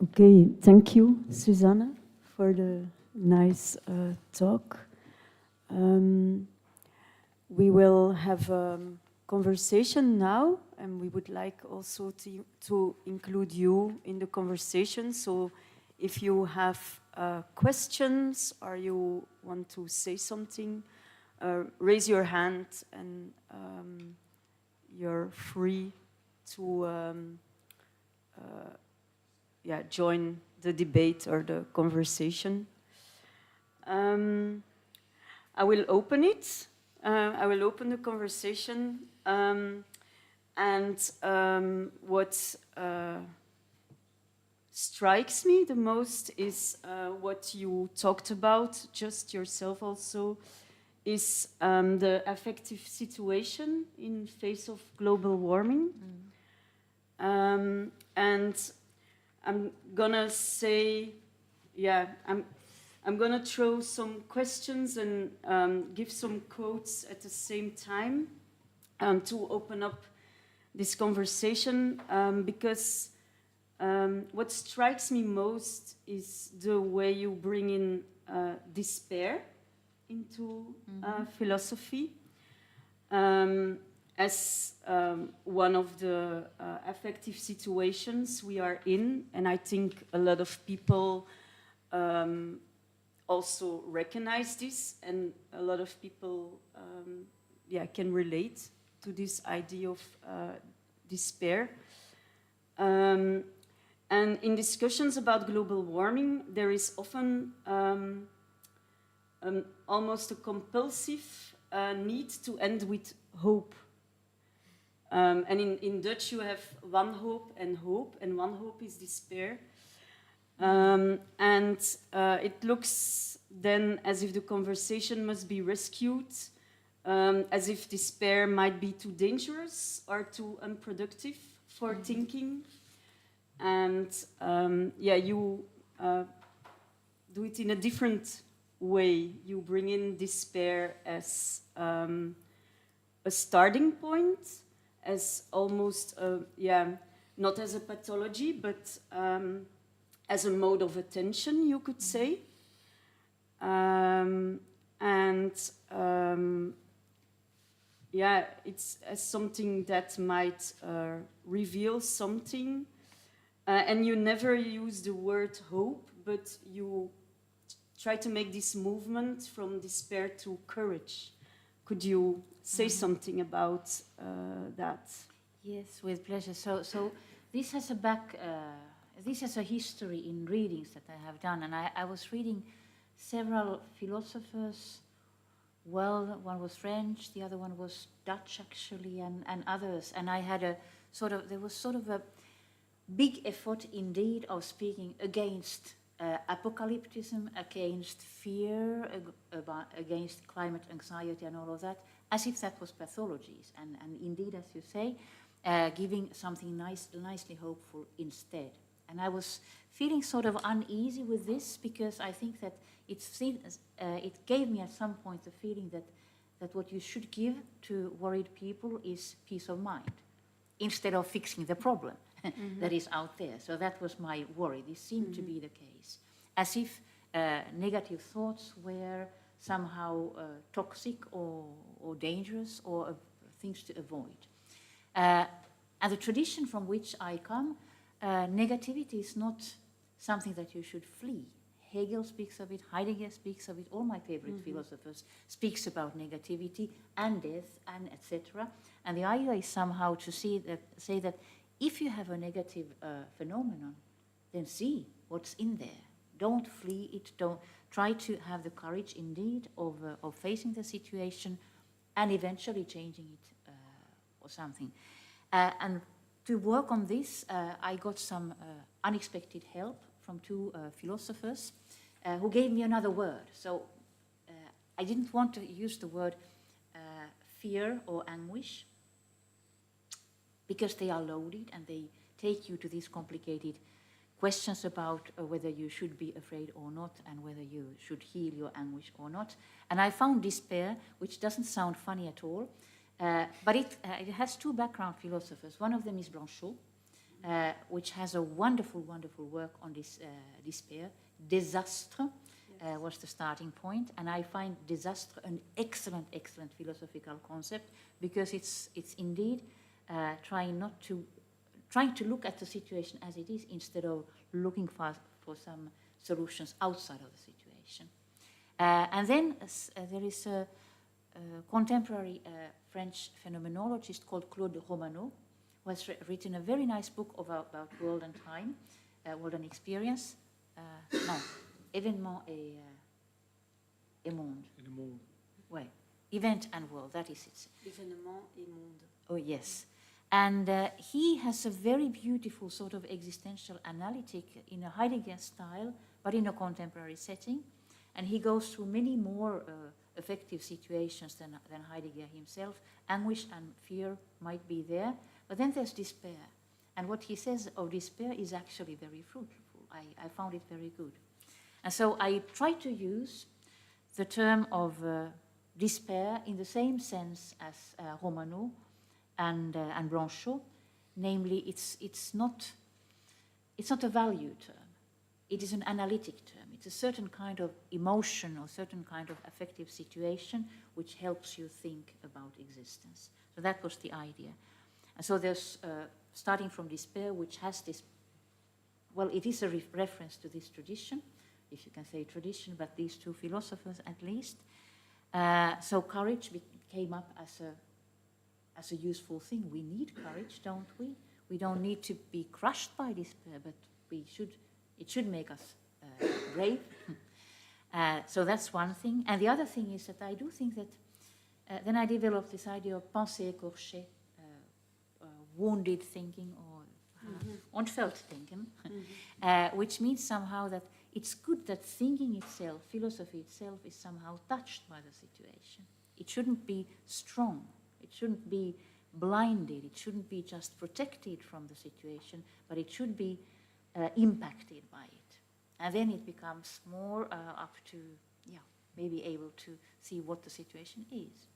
Okay, thank you, Susanna, for the nice talk. We will have a conversation now, and we would like also to include you in the conversation. So if you have questions or you want to say something, raise your hand and you're free to join the debate or the conversation. I will open it. I will open the conversation. What strikes me the most is what you talked about, just yourself also, is the affective situation in face of global warming. And I'm gonna say, I'm gonna throw some questions and give some quotes at the same time to open up this conversation because what strikes me most is the way you bring in despair into philosophy as one of the affective situations we are in, and I think a lot of people also recognize this, and a lot of people can relate to this idea of despair. And in discussions about global warming, there is often almost a compulsive need to end with hope. And in Dutch you have wanhoop, and one hope is despair. It looks then as if the conversation must be rescued, as if despair might be too dangerous or too unproductive for thinking. And you do it in a different way. You bring in despair as a starting point, as almost, not as a pathology, but as a mode of attention, you could say. It's as something that might reveal something. And you never use the word hope, but you try to make this movement from despair to courage. Could you say something about that? Yes, with pleasure. So this has a history in readings that I have done, and I was reading several philosophers. Well, one was French, the other one was Dutch actually, and others. And I had there was sort of a big effort indeed of speaking against apocalypticism, against fear, against climate anxiety and all of that, as if that was pathologies. And indeed, as you say, giving something nicely hopeful instead. And I was feeling sort of uneasy with this because I think that it gave me at some point the feeling that what you should give to worried people is peace of mind instead of fixing the problem that is out there. So that was my worry. This seemed to be the case. As if negative thoughts were somehow toxic or dangerous or things to avoid. And the tradition from which I come, negativity is not something that you should flee. Hegel speaks of it, Heidegger speaks of it, all my favorite philosophers speaks about negativity and death and etc. And the idea is somehow to say that if you have a negative phenomenon, then see what's in there. Don't flee it, don't try to have the courage indeed of facing the situation and eventually changing it or something. And to work on this, I got some unexpected help from two philosophers who gave me another word. So I didn't want to use the word fear or anguish because they are loaded and they take you to these complicated questions about whether you should be afraid or not and whether you should heal your anguish or not. And I found despair, which doesn't sound funny at all, but it has two background philosophers. One of them is Blanchot, which has a wonderful, wonderful work on this despair. Désastre was the starting point, and I find désastre an excellent, excellent philosophical concept because it's indeed trying to look at the situation as it is instead of looking for some solutions outside of the situation. And then there is a contemporary French phenomenologist called Claude Romano, who has written a very nice book about world and time, world and experience. Événement et monde. Ouais. Event and world, that is it. Événement et monde. Oh, yes. And he has a very beautiful sort of existential analytic in a Heidegger style, but in a contemporary setting. And he goes through many more effective situations than Heidegger himself. Anguish and fear might be there, but then there's despair. And what he says of despair is actually very fruitful. I found it very good. And so I try to use the term of despair in the same sense as Romano and Blanchot, namely it's not a value term. It is an analytic term. It's a certain kind of emotion or certain kind of affective situation which helps you think about existence. So that was the idea. And so there's, starting from despair, which has this, well, it is a reference to this tradition, if you can say tradition, but these two philosophers at least. So courage came up as a useful thing. We need courage, don't we? We don't need to be crushed by despair, but it should make us brave. So that's one thing. And the other thing is that I do think that then I developed this idea of pensée écorchée, wounded thinking, or Ontveld denken, which means somehow that it's good that thinking itself, philosophy itself, is somehow touched by the situation. It shouldn't be strong. It shouldn't be blinded. It shouldn't be just protected from the situation, but it should be impacted by it. And then it becomes more up to maybe able to see what the situation is.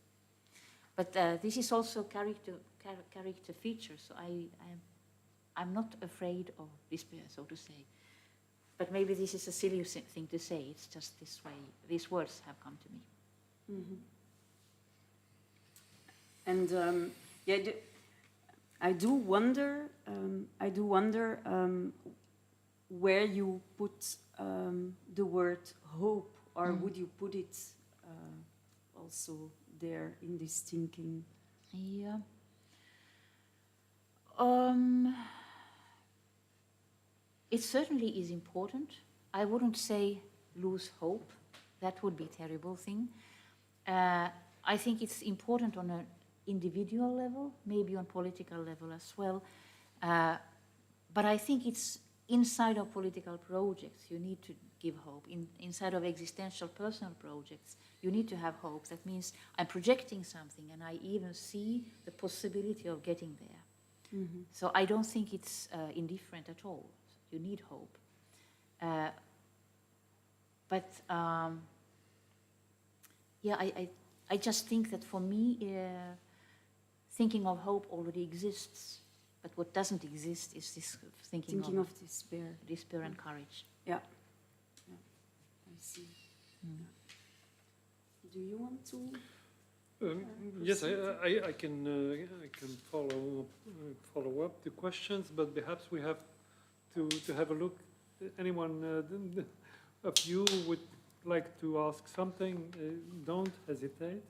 But this is also character feature, so I'm not afraid of despair, so to say. But maybe this is a silly thing to say. It's just this way. These words have come to me. Mm-hmm. And I do wonder. Where you put the word hope, or would you put it also there in this thinking? Yeah. It certainly is important. I wouldn't say lose hope. That would be a terrible thing. I think it's important on an individual level, maybe on political level as well. But I think it's inside of political projects, you need to give hope. Inside of existential personal projects, you need to have hope. That means I'm projecting something and I even see the possibility of getting there. Mm-hmm. So I don't think it's indifferent at all. You need hope. I just think that for me, thinking of hope already exists. But what doesn't exist is this thinking of despair. Despair and courage. Yeah. I see. Mm. Do you want to? Yes, I can follow up the questions, but perhaps we have to have a look. Anyone of you would like to ask something? Don't hesitate.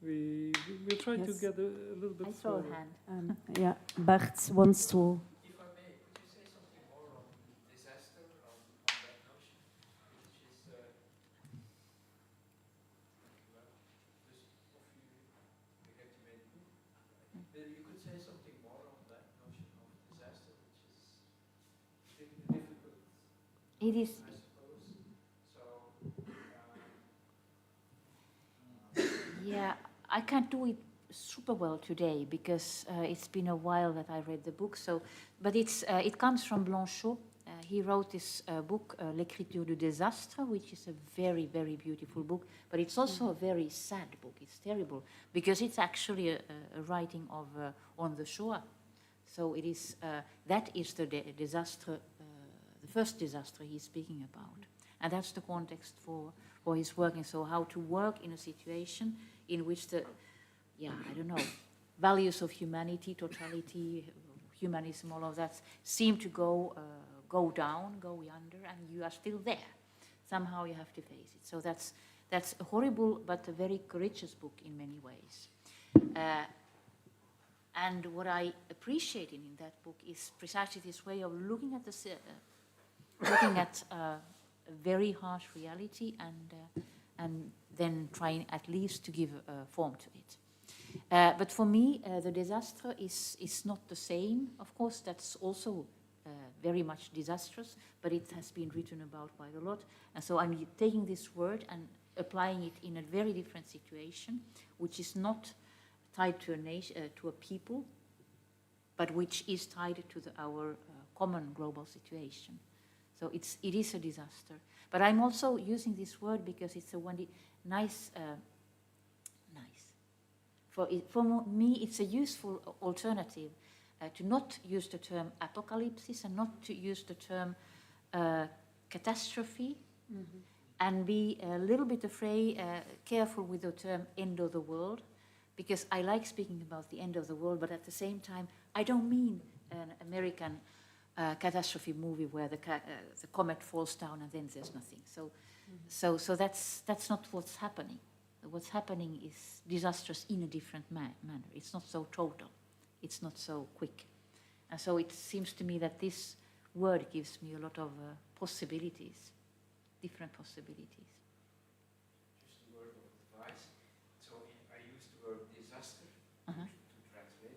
We'll try to get a little bit. I saw a hand. Yeah, Bart wants to. If I may, could you say something more on disaster, on that notion, which is, well, dus of u heeft u mee doen. You could say something more on that notion of disaster, which is difficult. It is. I suppose. So. Yeah. I can't do it super well today because it's been a while that I read the book. But it comes from Blanchot. He wrote this book, L'écriture du désastre, which is a very, very beautiful book. But it's also a very sad book. It's terrible because it's actually a writing of on the Shoah. So it is that is the disaster, the first disaster he's speaking about, and that's the context for his working. So how to work in a situation in which values of humanity, totality, humanism, all of that seem to go down, go yonder, and you are still there. Somehow you have to face it. So that's a horrible but a very courageous book in many ways. And what I appreciate in that book is precisely this way of looking at a very harsh reality and then trying at least to give form to it. But for me, the disaster is not the same. Of course, that's also very much disastrous, but it has been written about quite a lot. And so I'm taking this word and applying it in a very different situation, which is not tied to a nation, to a people, but which is tied to our common global situation. So it is a disaster. But I'm also using this word because it's a nice. For me, it's a useful alternative to not use the term apocalypse and not to use the term catastrophe, and be a little bit careful with the term end of the world, because I like speaking about the end of the world, but at the same time, I don't mean an American catastrophe movie where the comet falls down and then there's nothing. So that's not what's happening. What's happening is disastrous in a different manner. It's not so total. It's not so quick. And so it seems to me that this word gives me a lot of possibilities, different possibilities. Just a word of advice. So I use the word disaster to translate it.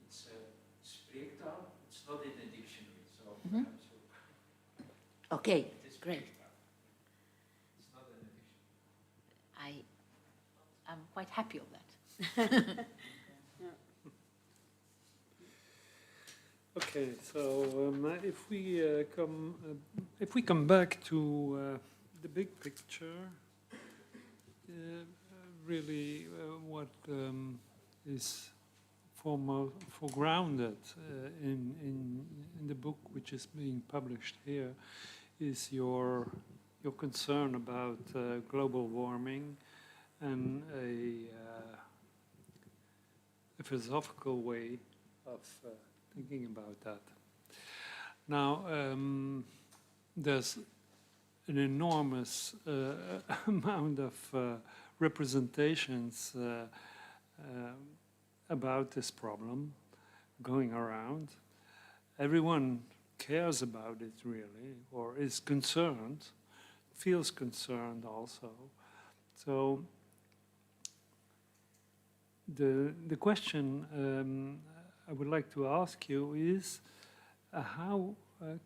It's a spreektaal. It's not in the dictionary, so perhaps you. Okay, great. I'm quite happy of that. Okay, so if we come back to the big picture, really what is foregrounded in the book which is being published here is your concern about global warming and a philosophical way of thinking about that. Now, there's an enormous amount of representations about this problem going around. Everyone cares about it really, or is concerned, feels concerned also. So the question I would like to ask you is how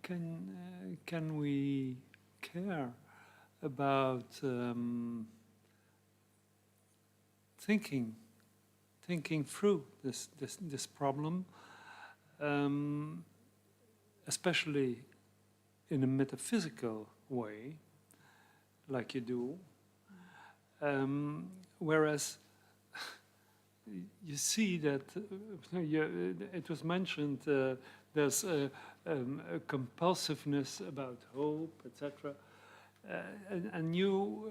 can we care about thinking through this problem, especially in a metaphysical way, like you do, whereas you see that it was mentioned there's a compulsiveness about hope, etc. And you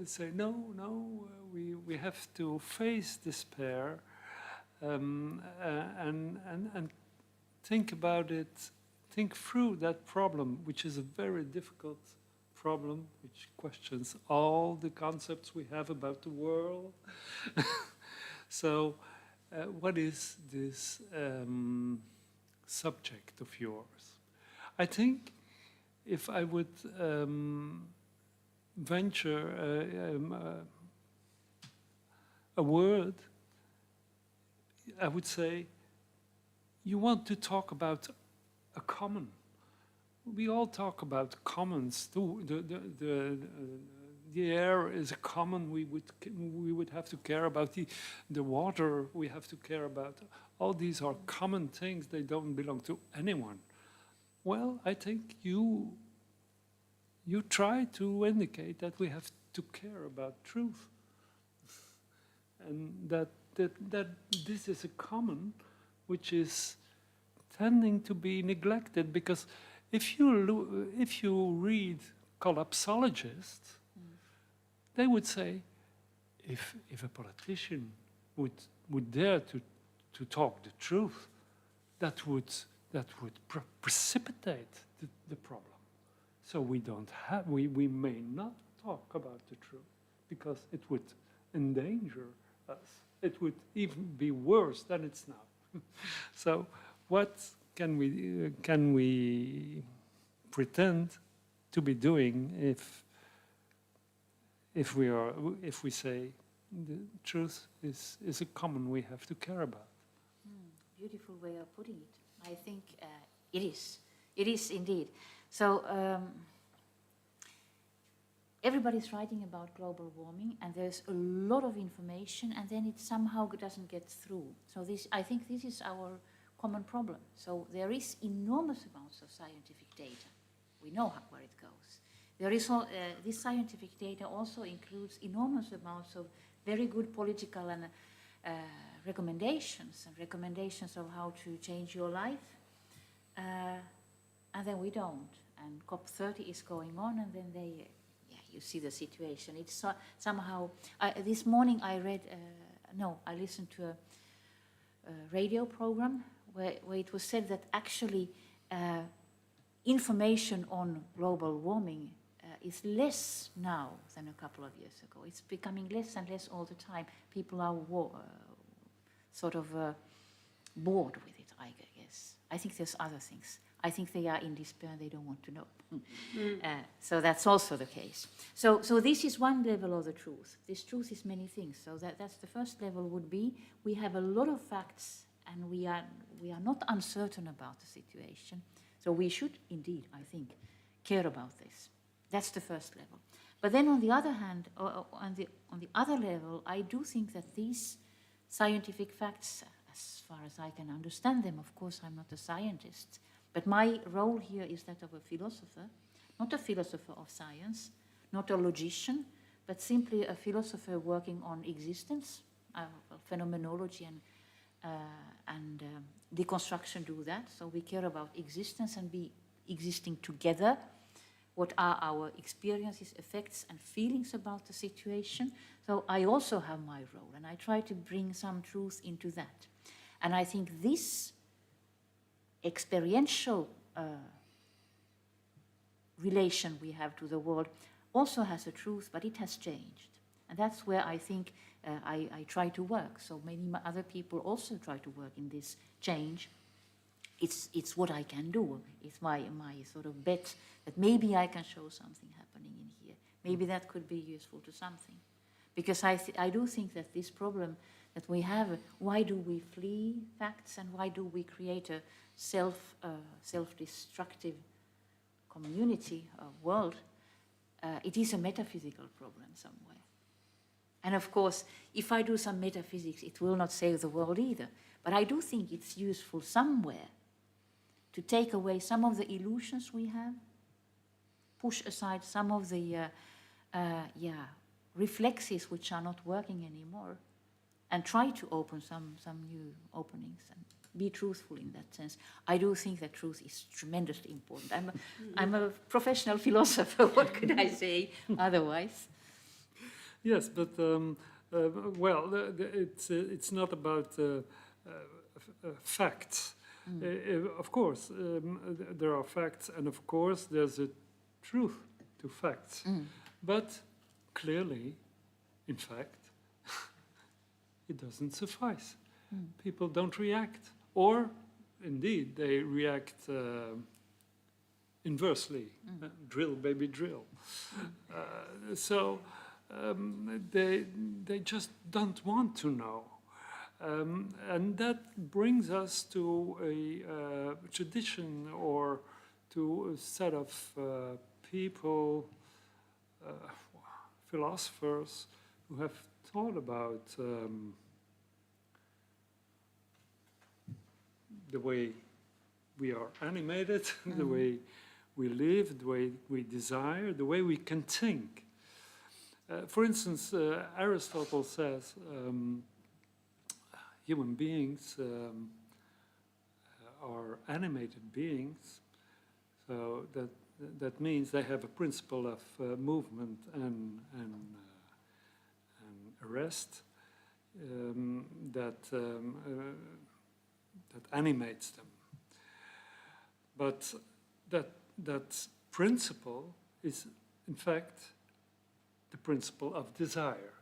say, no, we have to face despair and think about it, think through that problem, which is a very difficult problem, which questions all the concepts we have about the world. So, what is this subject of yours? I think if I would venture a word, I would say you want to talk about a common. We all talk about commons. The air is a common. We would have to care about the water. We have to care about. All these are common things. They don't belong to anyone. Well, I think you try to indicate that we have to care about truth, and that this is a common which is tending to be neglected, because if you read collapsologists, they would say, if a politician would dare to talk the truth, that would precipitate the problem. So we may not talk about the truth, because it would endanger us. It would even be worse than it's now. So what can we pretend to be doing if we say the truth is a common we have to care about? Beautiful way of putting it. I think it is. It is indeed. So everybody's writing about global warming, and there's a lot of information, and then it somehow doesn't get through. So I think this is our common problem. So there is enormous amounts of scientific data. We know where it goes. There is this scientific data also includes enormous amounts of very good political and recommendations of how to change your life, and then we don't. And COP30 is going on, and then you see the situation. It's somehow. This morning I listened to a radio program where it was said that actually information on global warming is less now than a couple of years ago. It's becoming less and less all the time. People are bored with it, I guess. I think there's other things. I think they are in despair, they don't want to know. So that's also the case. So this is one level of the truth. This truth is many things. So that's the first level would be, we have a lot of facts and we are not uncertain about the situation. So we should indeed, I think, care about this. That's the first level. But then on the other hand, on the other level, I do think that these scientific facts, as far as I can understand them. Of course, I'm not a scientist, but my role here is that of a philosopher, not a philosopher of science, not a logician, but simply a philosopher working on existence. Phenomenology and deconstruction do that. So we care about existence and be existing together. What are our experiences, effects, and feelings about the situation? So I also have my role, and I try to bring some truth into that. And I think this experiential relation we have to the world also has a truth, but it has changed. And that's where I think I try to work. So many other people also try to work in this change. It's what I can do. It's my sort of bet that maybe I can show something happening in here. Maybe that could be useful to something. Because I do think that this problem that we have, why do we flee facts and why do we create a self-destructive community, world, it is a metaphysical problem somewhere. And of course, if I do some metaphysics, it will not save the world either. But I do think it's useful somewhere to take away some of the illusions we have, push aside some of the reflexes which are not working anymore, and try to open some new openings and be truthful in that sense. I do think that truth is tremendously important. I'm a professional philosopher. What could I say otherwise? Yes, but well, it's not about facts. Of course, there are facts, and of course, there's a truth to facts. But clearly, in fact, it doesn't suffice. People don't react, or indeed, they react inversely. Drill, baby, drill. So they just don't want to know. And that brings us to a tradition or to a set of people, philosophers, who have thought about the way we are animated, the way we live, the way we desire, the way we can think. For instance, Aristotle says human beings are animated beings, so that means they have a principle of movement and arrest that animates them. But that principle is, in fact, the principle of desire.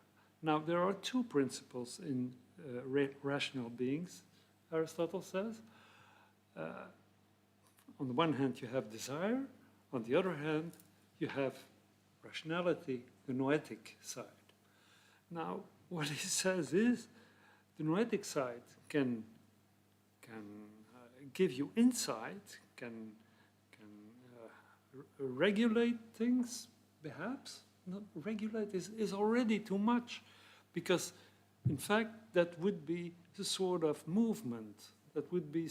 Now, there are two principles in rational beings, Aristotle says. On the one hand, you have desire. On the other hand, you have rationality, the noetic side. Now, what he says is, the noetic side can give you insight, can regulate things, perhaps. Not regulate is already too much, because, in fact, that would be the sort of movement, that would be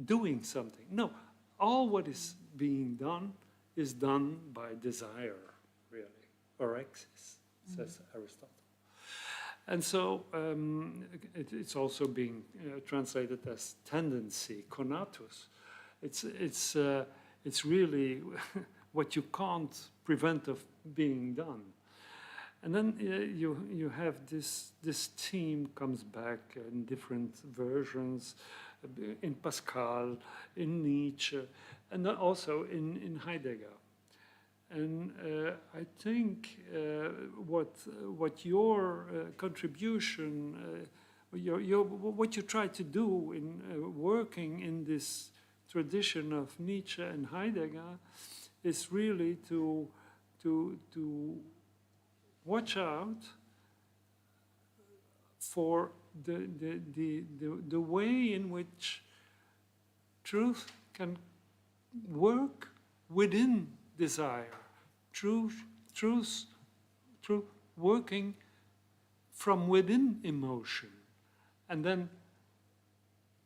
doing something. No, all what is being done is done by desire, really, or excess, says Aristotle. And so it's also being translated as tendency, conatus. It's really what you can't prevent of being done. And then you have this theme comes back in different versions, in Pascal, in Nietzsche, and also in Heidegger. And I think what your contribution, what you try to do in working in this tradition of Nietzsche and Heidegger is really to watch out for the way in which truth can work within desire, truth working from within emotion, and then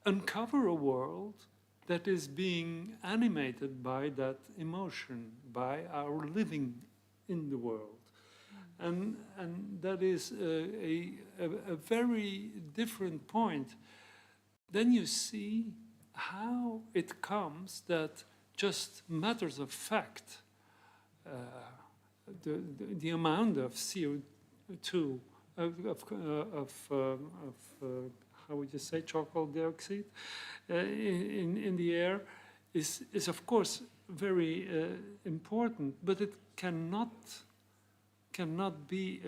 uncover a world that is being animated by that emotion, by our living in the world. And that is a very different point. Then you see how it comes that just matters of fact, the amount of CO2, how would you say, charcoal dioxide in the air is of course very important, but it cannot be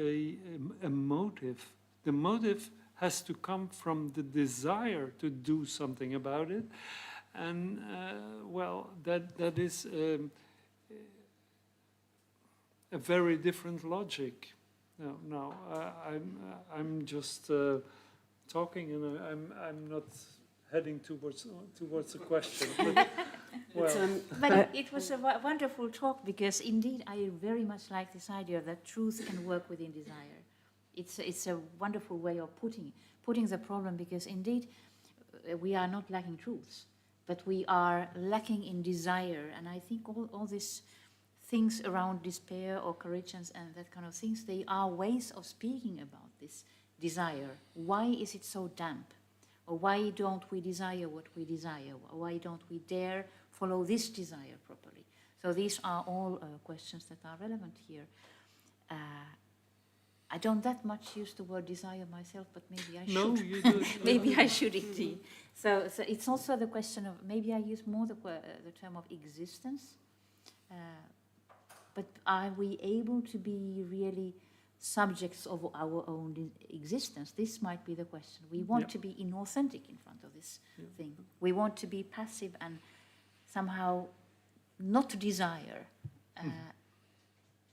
a motive. The motive has to come from the desire to do something about it, and well, that is a very different logic. No, I'm just talking, and I'm not heading towards the question. But, well. But it was a wonderful talk, because indeed I very much like this idea that truth can work within desire. It's a wonderful way of putting the problem, because indeed we are not lacking truths, but we are lacking in desire. And I think all these things around despair or courage and that kind of things, they are ways of speaking about this desire. Why is it so damp? Or why don't we desire what we desire? Or why don't we dare follow this desire properly? So these are all questions that are relevant here. I don't that much use the word desire myself, but maybe I should. No, you do. Maybe I should indeed. So it's also the question of, maybe I use more the term of existence. But are we able to be really subjects of our own existence? This might be the question. We want to be inauthentic in front of this thing. We want to be passive and somehow not desire.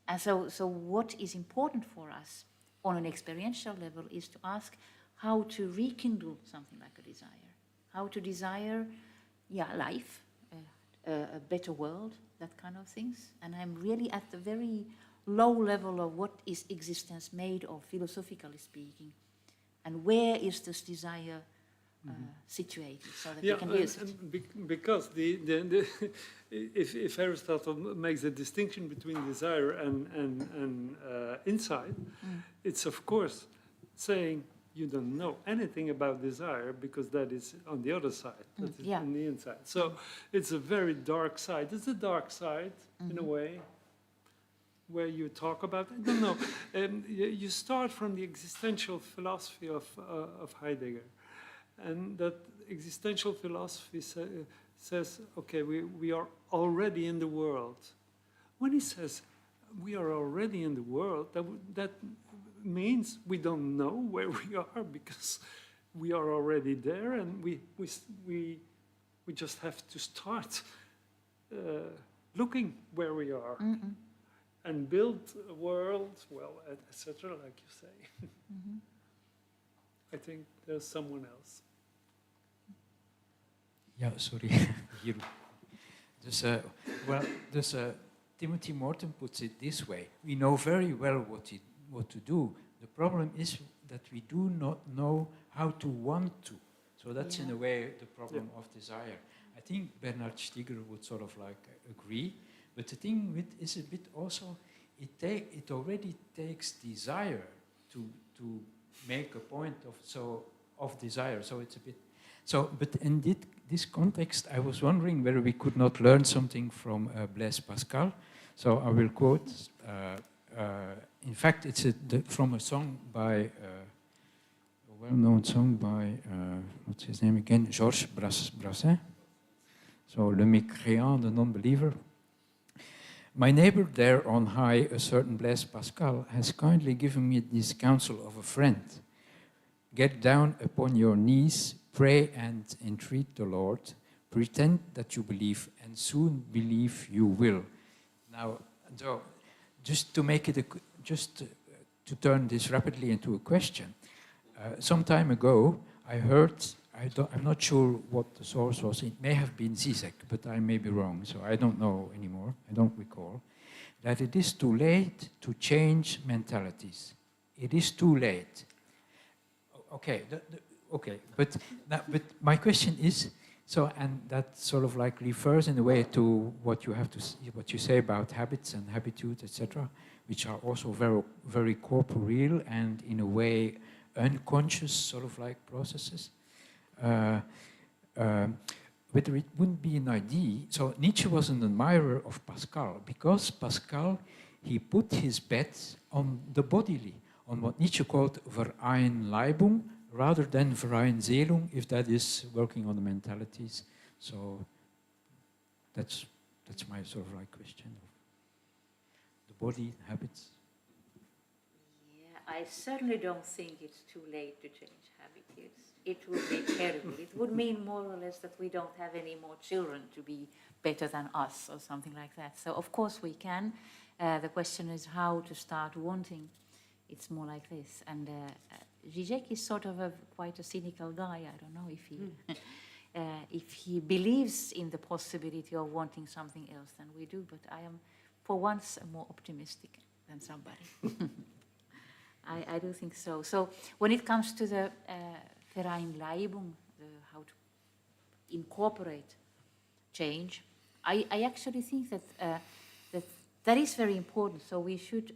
And so what is important for us on an experiential level is to ask how to rekindle something like a desire. How to desire, life, a better world, that kind of things. And I'm really at the very low level of what is existence made of, philosophically speaking, and where is this desire situated, so that we can use it. Because if Aristotle makes a distinction between desire and insight, it's of course saying you don't know anything about desire, because that is on the other side, that is on the inside. So it's a very dark side. It's a dark side in a way, where you talk about, I don't know, you start from the existential philosophy of Heidegger, and that existential philosophy says, okay, we are already in the world. When he says we are already in the world, that means we don't know where we are, because we are already there, and we just have to start looking where we are. And build a world, etc., like you say. I think there's someone else. Ja, sorry. Hier. Dus, Timothy Morton puts it this way. We know very well what to do. The problem is that we do not know how to want to. So that's in a way the problem of desire. I think Bernard Stiegler would sort of like agree. But the thing with is a bit also, it already takes desire to make a point of desire. So it's a bit. So, but in this context, I was wondering whether we could not learn something from Blaise Pascal. So I will quote. In fact, it's from a song by a well-known song by what's his name again? Georges Brassens. So Le Mécréant, the non-believer. My neighbor there on high, a certain Blaise Pascal, has kindly given me this counsel of a friend. Get down upon your knees, pray and entreat the Lord, pretend that you believe, and soon believe you will. Now, so just to make it, to turn this rapidly into a question. Some time ago, I heard, I'm not sure what the source was. It may have been Zizek, but I may be wrong, so I don't know anymore. I don't recall. That it is too late to change mentalities. It is too late. Okay, Okay, but my question is, so, and that sort of like refers in a way to what you have to what you say about habits and habitudes, etc., which are also very, very corporeal and in a way unconscious sort of like processes. Whether it wouldn't be an idea. So Nietzsche was an admirer of Pascal because Pascal, he put his bet on the bodily, on what Nietzsche called Vereinleibung, rather than Vereinseelung, if that is working on the mentalities. So that's my sort of like question of the body, habits. Yeah, I certainly don't think it's too late to change habits. It would be terrible. It would mean more or less that we don't have any more children to be better than us or something like that. So of course we can. The question is how to start wanting. It's more like this. And Zizek is sort of quite a cynical guy. I don't know if he believes in the possibility of wanting something else than we do, but I am, for once, more optimistic than somebody. I do think so. So when it comes to the Vereinleibung, how to incorporate change, I actually think that that is very important. So we should,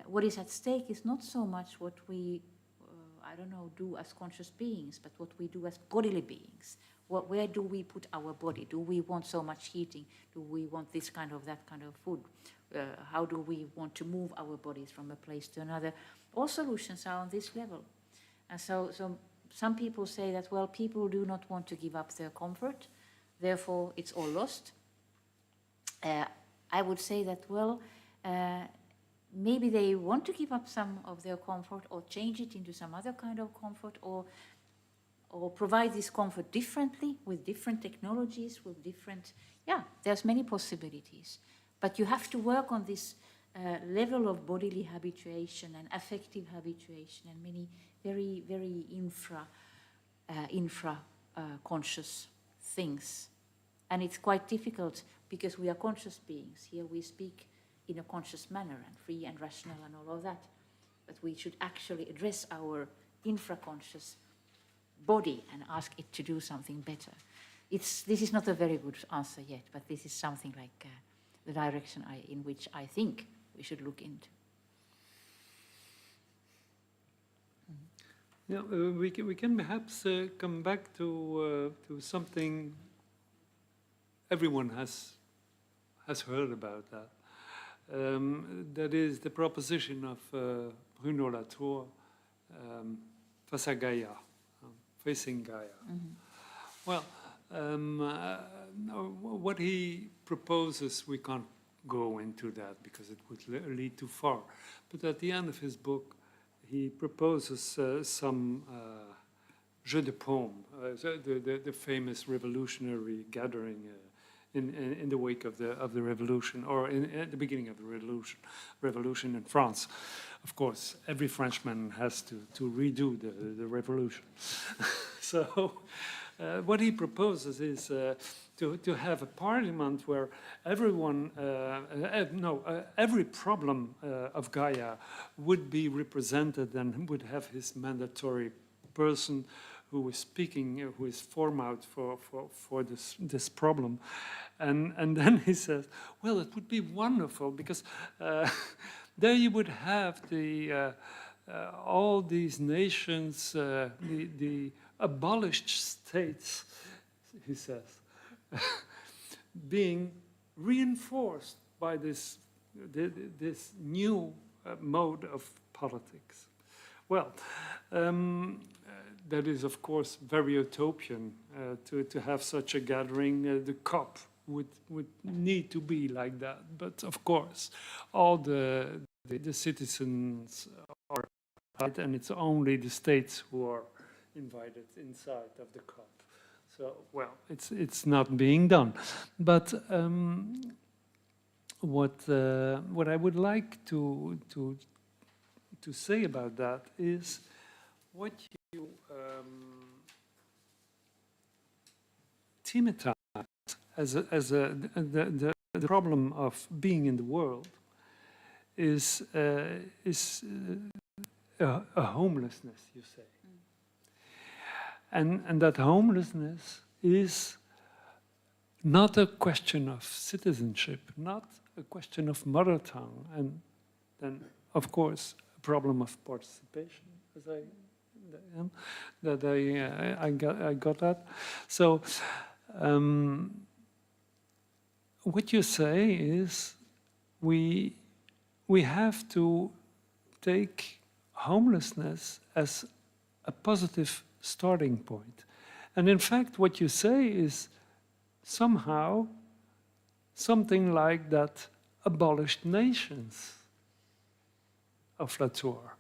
what is at stake is not so much what we, I don't know, do as conscious beings, but what we do as bodily beings. Where do we put our body? Do we want so much heating? Do we want this kind of, that kind of food? How do we want to move our bodies from a place to another? All solutions are on this level. And so some people say that, well, people do not want to give up their comfort, therefore it's all lost. I would say that, well, maybe they want to give up some of their comfort or change it into some other kind of comfort, or provide this comfort differently with different technologies, with different, there's many possibilities. But you have to work on this level of bodily habituation and affective habituation and many very, very infra conscious things. And it's quite difficult because we are conscious beings. Here we speak in a conscious manner and free and rational and all of that. But we should actually address our infraconscious body and ask it to do something better. This is not a very good answer yet, but this is something like the direction in which I think we should look into. Yeah, we can perhaps come back to something everyone has heard about that. That is the proposition of Bruno Latour, face à Gaia, facing Gaia. Mm-hmm. Well, what he proposes, we can't go into that because it would lead too far. But at the end of his book, he proposes some jeu de paume, the famous revolutionary gathering in the wake of the revolution, or at the beginning of the revolution in France. Of course, every Frenchman has to redo the revolution. So what he proposes is to have a parliament where everyone, every problem of Gaia would be represented and would have his mandatory person who is speaking, who is formed out for this problem. And then he says, well, it would be wonderful because there you would have all these nations, the abolished states, he says, being reinforced by this new mode of politics. Well, that is, of course, very utopian to have such a gathering. The COP would need to be like that. But, of course, all the citizens are invited, and it's only the states who are invited inside of the COP. So, well, it's not being done. But what I would like to say about that is what you thematize as the problem of being in the world is a homelessness, you say. And that homelessness is not a question of citizenship, not a question of mother tongue, and then, of course, a problem of participation, as I got that. So what you say is we have to take homelessness as a positive starting point. And in fact, what you say is somehow something like that abolished nations of Latour.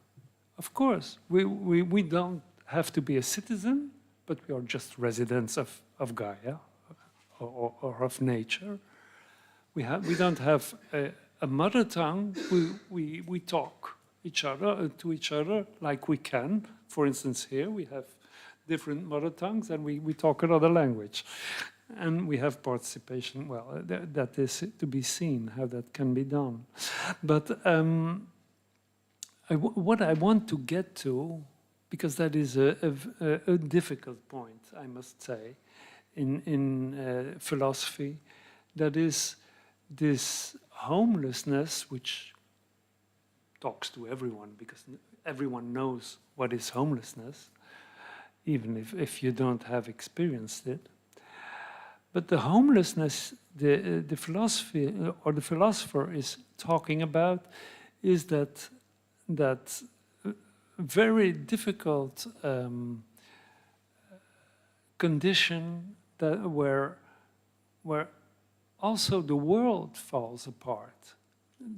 Of course, we don't have to be a citizen, but we are just residents of Gaia or of nature. We don't have a mother tongue. We talk to each other like we can. For instance, here we have different mother tongues and we talk another language. And we have participation. Well, that is to be seen, how that can be done. But what I want to get to, because that is a difficult point, I must say, in philosophy, that is this homelessness, which talks to everyone, because everyone knows what is homelessness, even if you don't have experienced it. But the homelessness the philosophy or the philosopher is talking about is that very difficult condition where also the world falls apart.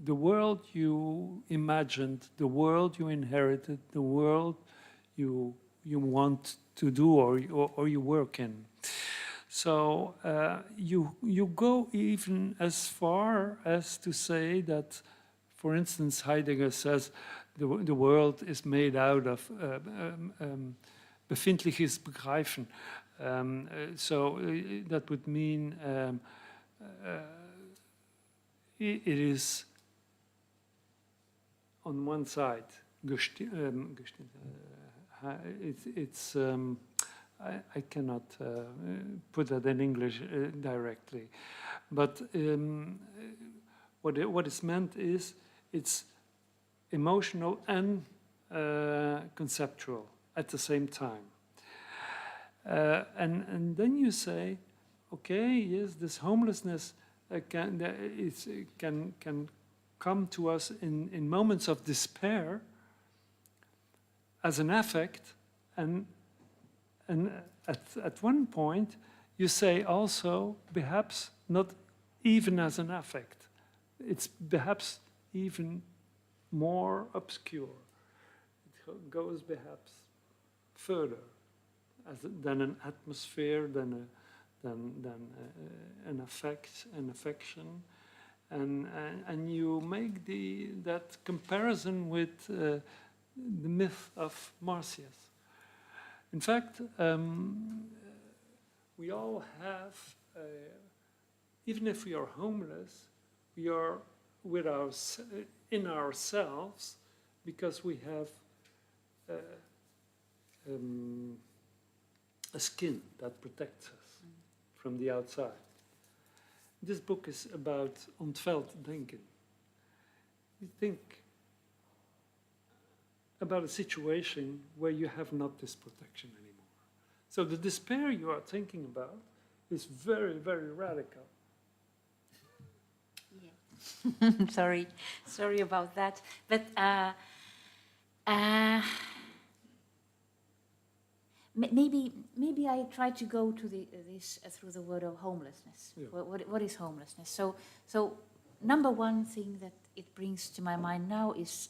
The world you imagined, the world you inherited, the world you want to do or you work in. So you go even as far as to say that, for instance, Heidegger says the world is made out of befindliches Begreifen. So that would mean it is on one side, I cannot put that in English directly, but what is meant is it's emotional and conceptual at the same time. And then you say, okay, yes, this homelessness can come to us in moments of despair as an affect, and at one point you say also perhaps not even as an affect. It's perhaps even more obscure. It goes perhaps further than an atmosphere, than an affect, an affection, and you make that comparison with the myth of Marsyas. In fact, we all have, even if we are homeless, we are in ourselves because we have a skin that protects us from the outside. This book is about Ontveld, denken. You think about a situation where you have not this protection anymore. So the despair you are thinking about is very, very radical. Yeah. Sorry about that. But maybe I try to go to this through the word of homelessness. Yeah. What is homelessness? So number one thing that it brings to my mind now is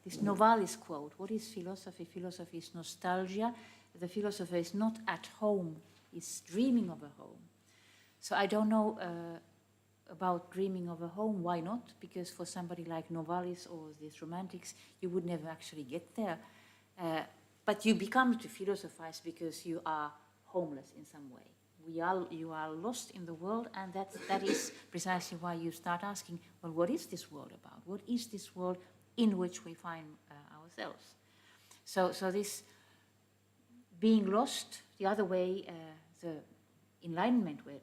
this Novalis quote. What is philosophy? Philosophy is nostalgia. The philosopher is not at home, is dreaming of a home. So I don't know about dreaming of a home. Why not? Because for somebody like Novalis or these romantics, you would never actually get there. But you become to philosophize because you are homeless in some way. You are lost in the world, and that is precisely why you start asking, well, what is this world about? What is this world in which we find ourselves? So being lost, the other way, the enlightenment way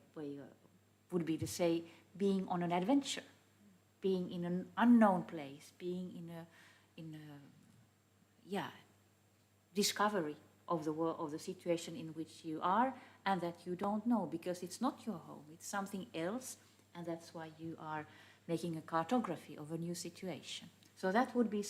would be to say being on an adventure, being in an unknown place, being in a discovery of the world, of the situation in which you are, and that you don't know because it's not your home, it's something else, and that's why you are making a cartography of a new situation. So that would be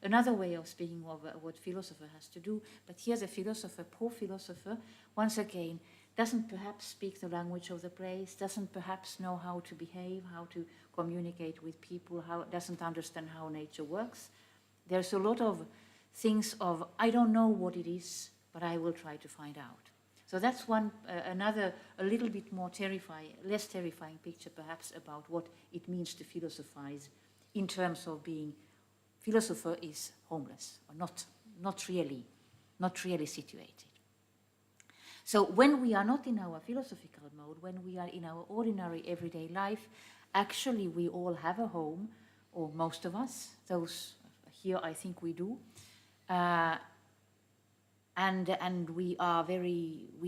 another way of speaking of what philosopher has to do. But here the philosopher, poor philosopher, once again, doesn't perhaps speak the language of the place, doesn't perhaps know how to behave, how to communicate with people, doesn't understand how nature works. There's a lot of things of, I don't know what it is, but I will try to find out. So that's another, a little bit more less terrifying picture perhaps about what it means to philosophize in terms of being, philosopher is homeless, or not really situated. So when we are not in our philosophical mode, when we are in our ordinary everyday life, actually we all have a home, or most of us, those here I think we do, and we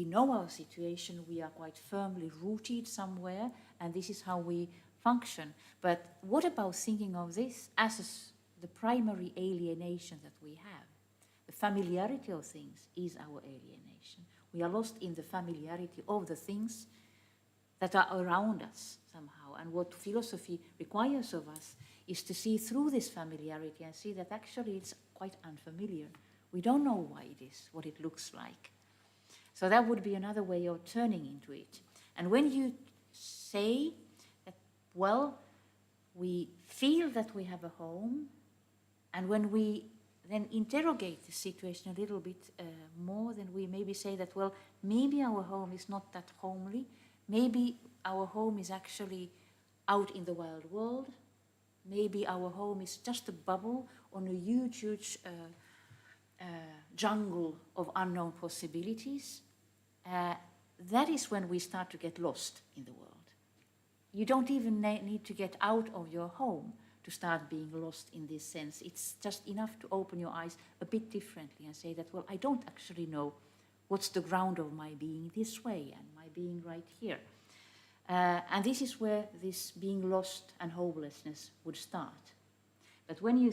know our situation, we are quite firmly rooted somewhere, and this is how we function. But what about thinking of this as the primary alienation that we have? The familiarity of things is our alienation. We are lost in the familiarity of the things that are around us somehow. And what philosophy requires of us is to see through this familiarity and see that actually it's quite unfamiliar. We don't know why it is, what it looks like. So that would be another way of turning into it. And when you say that, well, we feel that we have a home, and when we then interrogate the situation a little bit more, then we maybe say that, well, maybe our home is not that homely. Maybe our home is actually out in the wild world. Maybe our home is just a bubble on a huge jungle of unknown possibilities. That is when we start to get lost in the world. You don't even need to get out of your home to start being lost in this sense. It's just enough to open your eyes a bit differently and say that, well, I don't actually know what's the ground of my being this way and my being right here. And this is where this being lost and homelessness would start. But when you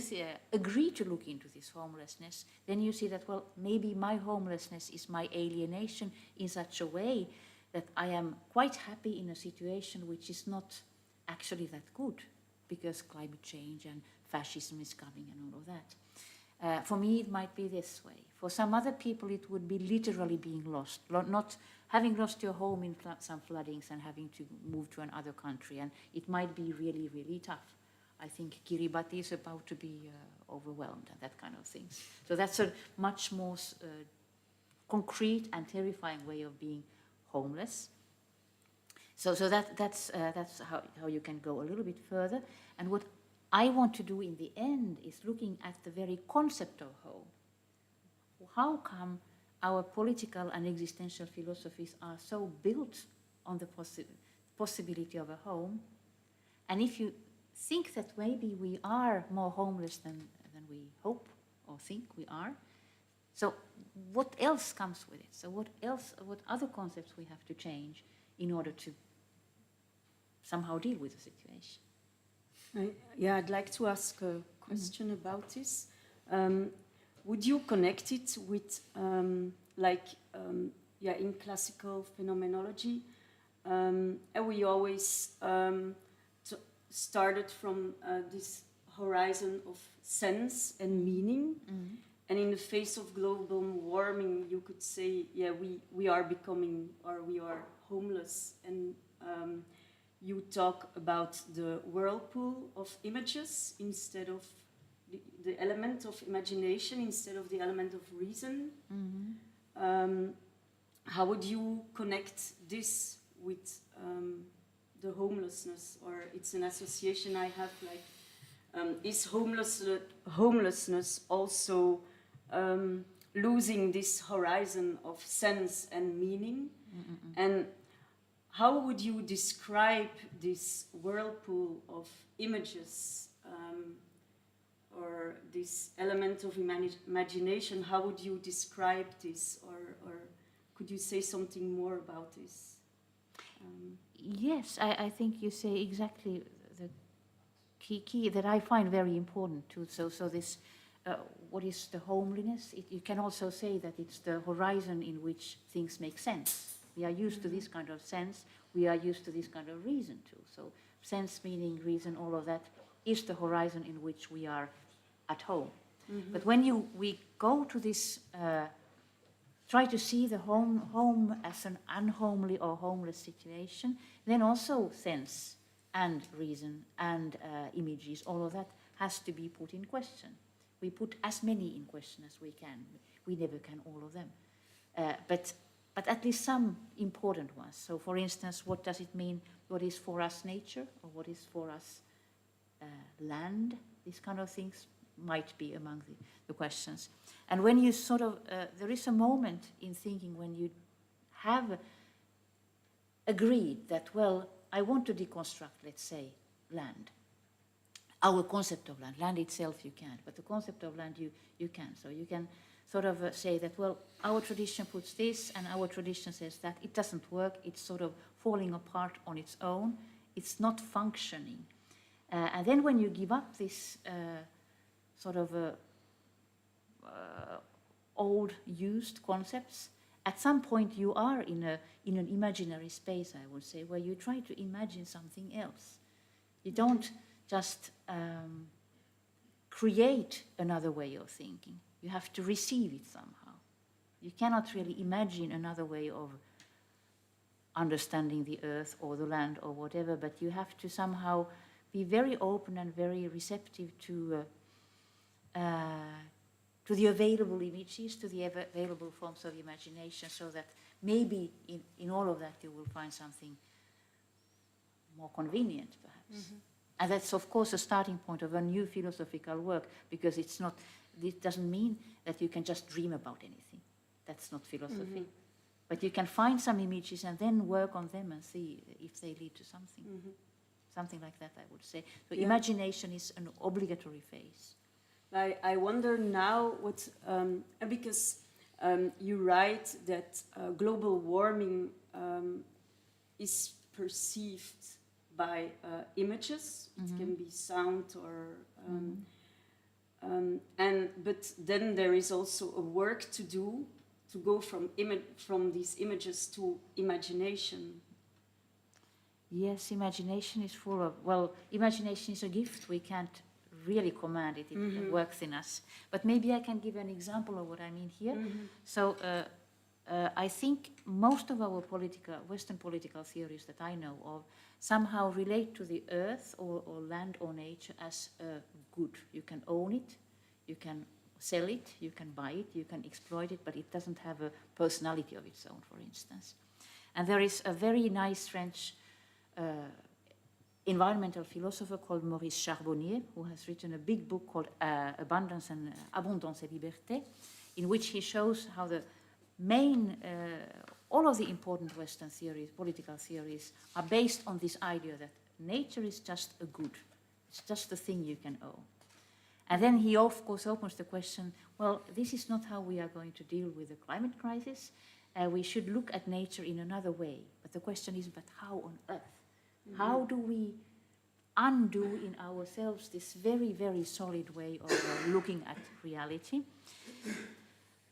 agree to look into this homelessness, then you see that, well, maybe my homelessness is my alienation in such a way that I am quite happy in a situation which is not actually that good, because climate change and fascism is coming and all of that. For me, it might be this way. For some other people, it would be literally being lost, not having lost your home in some floodings and having to move to another country, and it might be really, really tough. I think Kiribati is about to be overwhelmed and that kind of things. So that's a much more concrete and terrifying way of being homeless. So that's how you can go a little bit further. And what I want to do in the end is looking at the very concept of home. How come our political and existential philosophies are so built on the possibility of a home? And if you think that maybe we are more homeless than we hope or think we are, so what else comes with it? So what other concepts we have to change in order to somehow deal with the situation? I'd like to ask a question about this. Would you connect it with, in classical phenomenology, and we always started from this horizon of sense and meaning, and in the face of global warming, you could say, we are becoming, or we are homeless, and you talk about the whirlpool of images instead of the element of imagination instead of the element of reason. How would you connect this with the homelessness? Or it's an association I have, is homelessness also losing this horizon of sense and meaning? And how would you describe this whirlpool of images, or this element of imagination? How would you describe this, or Could you say something more about this? Yes, I think you say exactly the key that I find very important too. So this, what is the homeliness? You can also say that it's the horizon in which things make sense. We are used to this kind of sense. We are used to this kind of reason too. So sense, meaning, reason, all of that is the horizon in which we are at home. But when we go to this, try to see the home as an unhomely or homeless situation, then also sense and reason and images, all of that has to be put in question. We put as many in question as we can. We never can all of them. But at least some important ones. So for instance, what does it mean? What is for us nature, or what is for us land? These kind of things might be among the questions. And when you sort of, there is a moment in thinking when you have agreed that, well, I want to deconstruct, let's say, land. Our concept of land. Land itself you can't, but the concept of land you can. So you can sort of say that, well, our tradition puts this and our tradition says that. It doesn't work. It's sort of falling apart on its own. It's not functioning. And then when you give up this sort of old, used concepts, at some point you are in an imaginary space, I would say, where you try to imagine something else. You don't just create another way of thinking. You have to receive it somehow. You cannot really imagine another way of understanding the earth or the land or whatever, but you have to somehow be very open and very receptive to the available images, to the available forms of imagination, so that maybe in all of that you will find something more convenient, perhaps. And that's, of course, a starting point of a new philosophical work, because this doesn't mean that you can just dream about anything. That's not philosophy. But you can find some images and then work on them and see if they lead to something. Something like that, I would say. So imagination is an obligatory phase. I wonder now what, because you write that global warming is perceived by images. It can be sound or, but then there is also a work to do to go from these images to imagination. Yes, imagination is full of, well, imagination is a gift. We can't really command it. It works in us. But maybe I can give an example of what I mean here. So I think most of our Western political theories that I know of somehow relate to the earth or land or nature as a good. You can own it, you can sell it, you can buy it, you can exploit it, but it doesn't have a personality of its own, for instance. And there is a very nice French environmental philosopher called Maurice Charbonnier, who has written a big book called Abondance et Liberté, in which he shows how the main, all of the important Western theories, political theories, are based on this idea that nature is just a good. It's just a thing you can own. And then he, of course, opens the question, well, this is not how we are going to deal with the climate crisis. We should look at nature in another way. But the question is, but how on earth? How do we undo in ourselves this very, very solid way of looking at reality?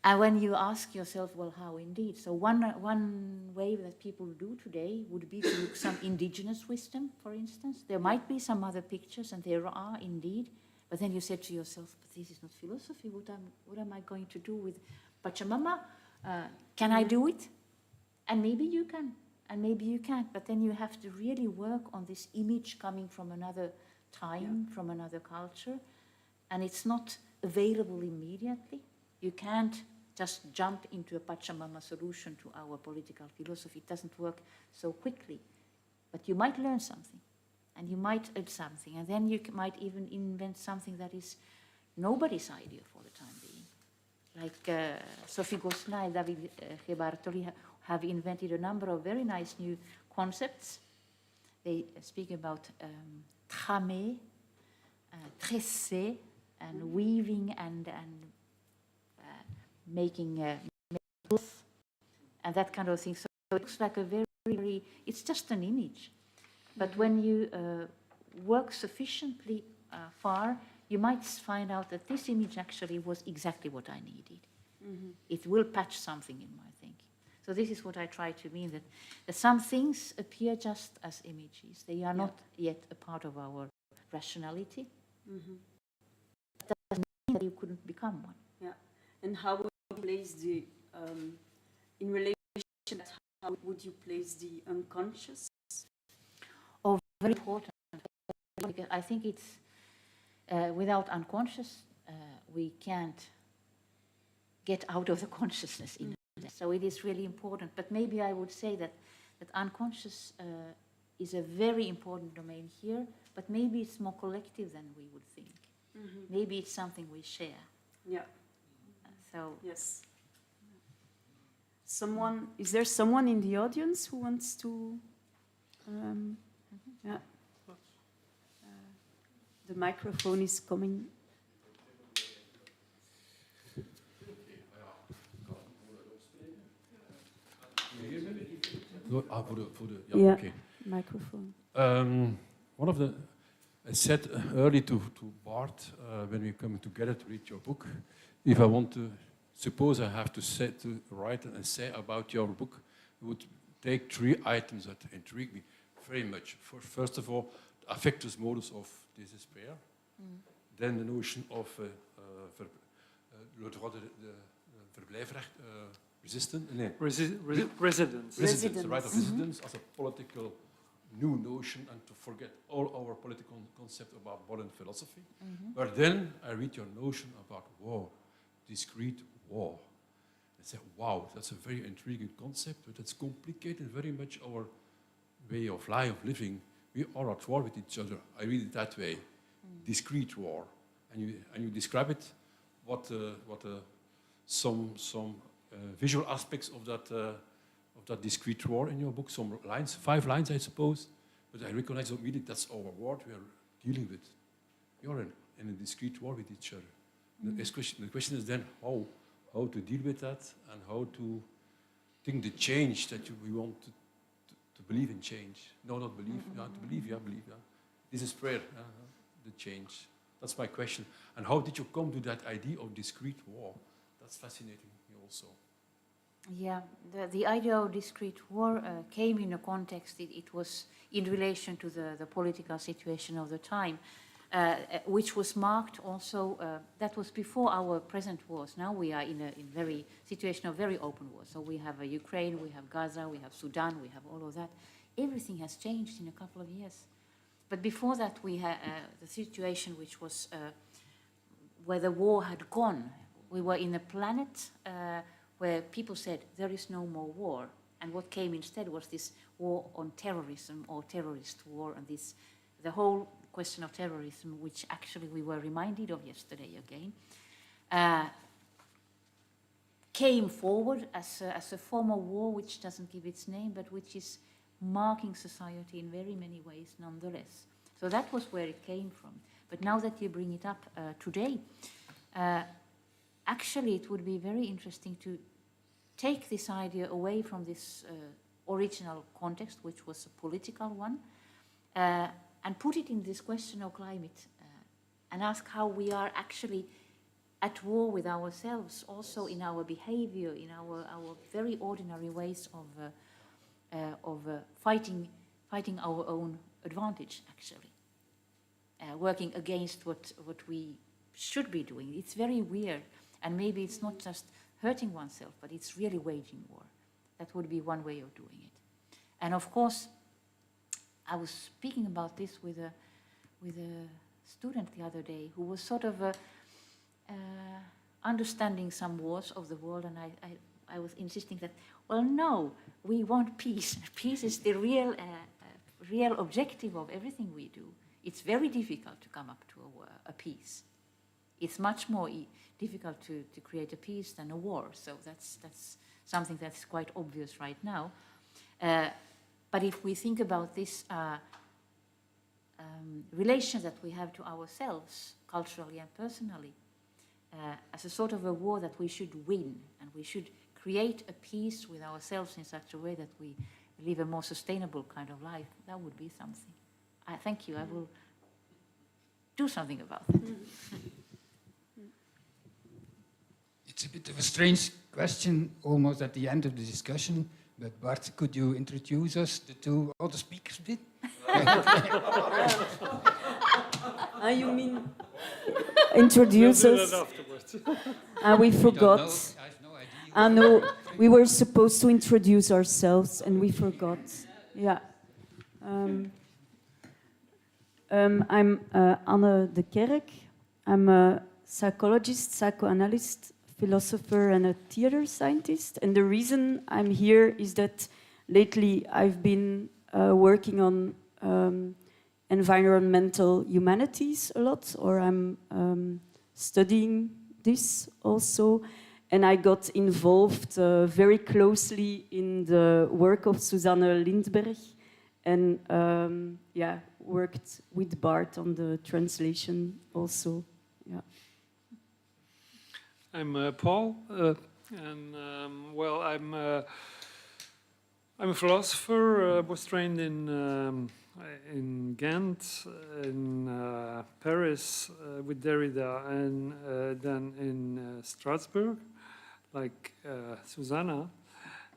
And when you ask yourself, well, how indeed? So one way that people do today would be to look some indigenous wisdom, for instance. There might be some other pictures, and there are indeed. But then you said to yourself, but this is not philosophy. What am I going to do with Pachamama? Can I do it? And maybe you can. And maybe you can't, but then you have to really work on this image coming from another time, from another culture, and it's not available immediately. You can't just jump into a Pachamama solution to our political philosophy. It doesn't work so quickly, but you might learn something, and you might add something, and then you might even invent something that is nobody's idea for the time being. Like Sophie Gosselin and David Bartoli have invented a number of very nice new concepts. They speak about tramer, tresser, and weaving and making cloth. and that kind of thing. So it looks like a very, it's just an image. But when you work sufficiently far, you might find out that this image actually was exactly what I needed. It will patch something in my thinking. So this is what I try to mean, that some things appear just as images. They are not yet a part of our rationality. That doesn't mean that you couldn't become one. Yeah. And how would you place the, in relation to that, how would you place the unconscious? Oh, very important. Because I think it's, without unconscious, we can't get out of the consciousness in a sense. So it is really important. But maybe I would say that unconscious is a very important domain here, but maybe it's more collective than we would think. Maybe it's something we share. Yeah. So Yes. Is there someone in the audience who wants to? Yeah. The microphone is coming. Yeah, okay. Microphone. One of the, I said early to Bart when we come together to read your book, if I want to, suppose I have to write an essay about your book, I would take 3 items that intrigue me very much. First of all, the affectus modus of despair, then the notion of le droit de verblijfrecht, residence, the right of residence as a political new notion, and to forget all our political concept about modern philosophy. But then I read your notion about war, discrete war. I say, wow, that's a very intriguing concept, but it's complicated very much our way of life, of living. We are at war with each other. I read it that way, discrete war. And you describe it, some visual aspects of that discrete war in your book, some lines, 5 lines, I suppose. But I recognize immediately that's our war we are dealing with. We are in a discrete war with each other. The question is then how to deal with that and how to think the change that we want to believe in change. No, not believe. To believe, believe. This is prayer, the change. That's my question. And how did you come to that idea of discrete war? That's fascinating also. yeah, the idea of discrete war came in a context, it was in relation to the political situation of the time, which was marked also, that was before our present wars. Now we are in a situation of very open war. So we have Ukraine, we have Gaza, we have Sudan, we have all of that. Everything has changed in a couple of years. But before that we had the situation which was where the war had gone. We were in a planet where people said there is no more war. And what came instead was this war on terrorism or terrorist war, and the whole question of terrorism, which actually we were reminded of yesterday again, came forward as a form of war which doesn't give its name, but which is marking society in very many ways nonetheless. So that was where it came from. But now that you bring it up today, actually it would be very interesting to take this idea away from this original context, which was a political one, and put it in this question of climate and ask how we are actually at war with ourselves, also in our behavior, in our very ordinary ways of fighting our own advantage, actually. Working against what we should be doing. It's very weird, and maybe it's not just hurting oneself, but it's really waging war. That would be one way of doing it. And of course, I was speaking about this with a student the other day who was sort of understanding some wars of the world, and I was insisting that, well, no, we want peace. Peace is the real objective of everything we do. It's very difficult to come up to a peace. It's much more difficult to create a peace than a war. So that's something that's quite obvious right now. But if we think about this relation that we have to ourselves, culturally and personally, as a sort of a war that we should win, and we should create a peace with ourselves in such a way that we live a more sustainable kind of life, that would be something. I thank you. I will do something about that. It's a bit of a strange question, almost at the end of the discussion. But Bart, could you introduce us, the two other speakers, a bit? You mean introduce We'll do us? that afterwards. We forgot. I have no idea. I know we were supposed to introduce ourselves and we forgot. Yeah. I'm Anne de Kerk. I'm a psychologist, psychoanalyst, philosopher, and a theater scientist. And the reason I'm here is that lately I've been working on environmental humanities a lot, or I'm studying this also. And I got involved very closely in the work of Susanna Lindberg and worked with Bart on the translation also. Yeah. I'm Paul, and well, I'm a philosopher. Was trained in Ghent, in Paris with Derrida, and then in Strasbourg, like Susanna.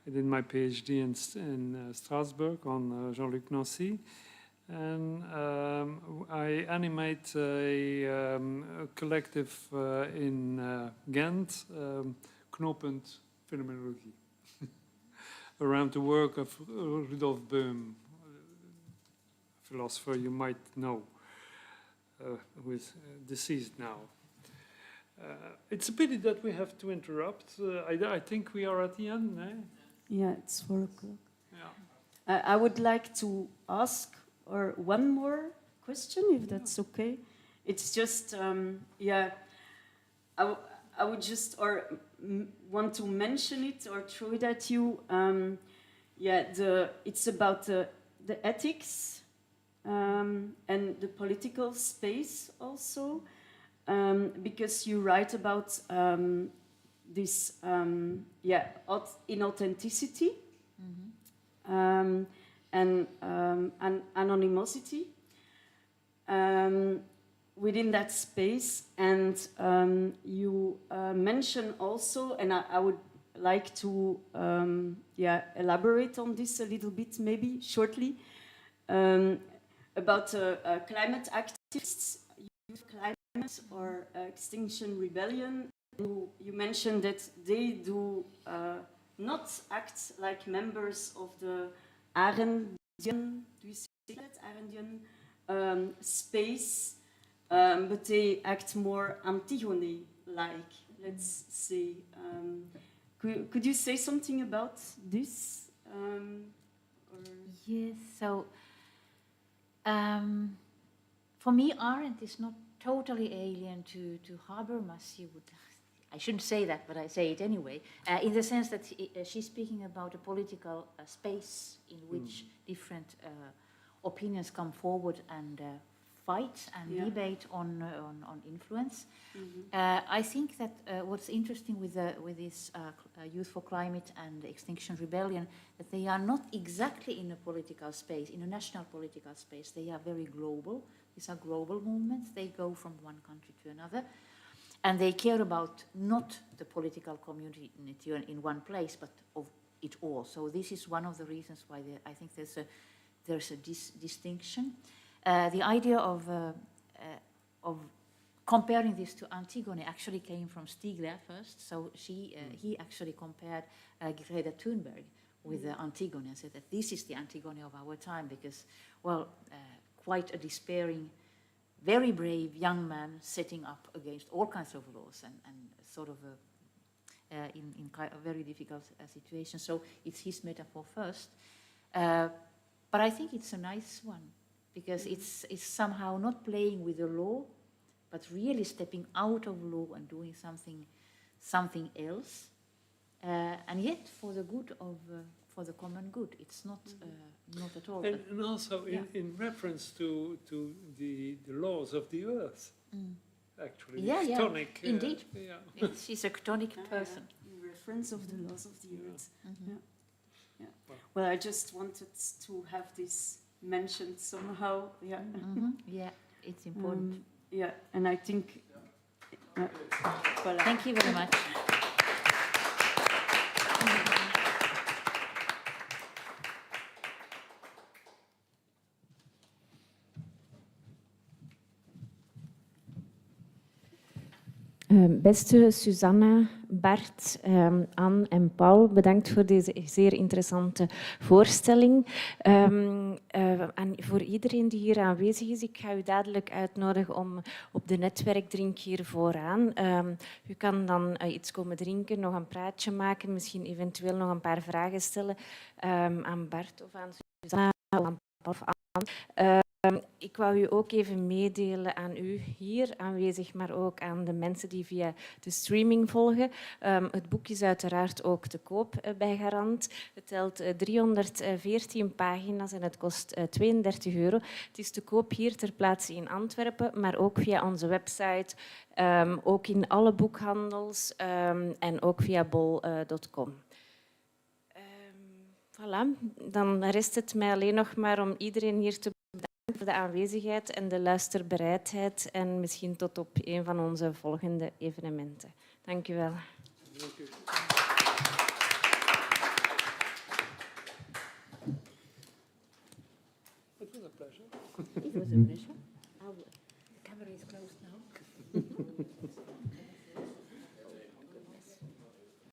I did my PhD in Strasbourg on Jean-Luc Nancy. And I animate a collective in Ghent, Knooppunt Phenomenologie, around the work of Rudolf Bohm, a philosopher you might know, who is deceased now. It's a pity that we have to interrupt. I think we are at the end, eh? Yeah, it's 4 o'clock. Yeah. I would like to ask one more question, if that's okay. It's just, I would just want to mention it or throw it at you. It's about the ethics and the political space also, because you write about this inauthenticity. Mm-hmm. And anonymity within that space. And you mention also, and I would like to elaborate on this a little bit, maybe shortly, about climate activists, youth climate or Extinction Rebellion. You mentioned that they do not act like members of the Arendtian, do you say that? Arendtian space, but they act more Antigone-like, let's say. Could you say something about this? Yes, so for me, Arendt is not totally alien to Habermas. I shouldn't say that, but I say it anyway, in the sense that she's speaking about a political space in which different opinions come forward and fight and debate on influence. Mm-hmm. I think that what's interesting with this Youth for Climate and Extinction Rebellion, that they are not exactly in a political space, in a national political space. They are very global. These are global movements. They go from one country to another. And they care about not the political community in one place, but of it all. So this is one of the reasons why I think there's a distinction. The idea of comparing this to Antigone actually came from Stiegler first. So he actually compared Greta Thunberg with Antigone and said that this is the Antigone of our time because, well, quite a despairing, very brave young man setting up against all kinds of laws and sort of in a very difficult situation. So it's his metaphor first. But I think it's a nice one because it's somehow not playing with the law, but really stepping out of law and doing something else. And yet for the good of, for the common good. It's not at all. And also in reference to the laws of the earth, actually. Yeah, chthonic, indeed. She's a chthonic person. reference of the laws of the earth. Mhm. Yeah. Well, I just wanted to have this mentioned somehow. Yeah. Mhm. Yeah, it's important. Yeah, and I think. Voilà. Thank you very much. Beste Susanna, Bart, Anne en Paul, bedankt voor deze zeer interessante voorstelling. En voor iedereen die hier aanwezig is, ik ga u dadelijk uitnodigen om op de netwerkdrink hier vooraan. U kan dan iets komen drinken, nog een praatje maken, misschien eventueel nog een paar vragen stellen aan Bart of aan Susanna of aan Paul of aan. Ik wou u ook even meedelen aan u hier aanwezig, maar ook aan de mensen die via de streaming volgen. Het boek is uiteraard ook te koop bij Garant. Het telt 314 pagina's en het kost €32. Het is te koop hier ter plaatse in Antwerpen, maar ook via onze website, ook in alle boekhandels en ook via bol.com. Voilà. Dan rest het mij alleen nog maar om iedereen hier te bedanken voor de aanwezigheid en de luisterbereidheid en misschien tot op een van onze volgende evenementen. Dank u wel. Dank u. It was a pleasure. It was a pleasure. The camera is closed now.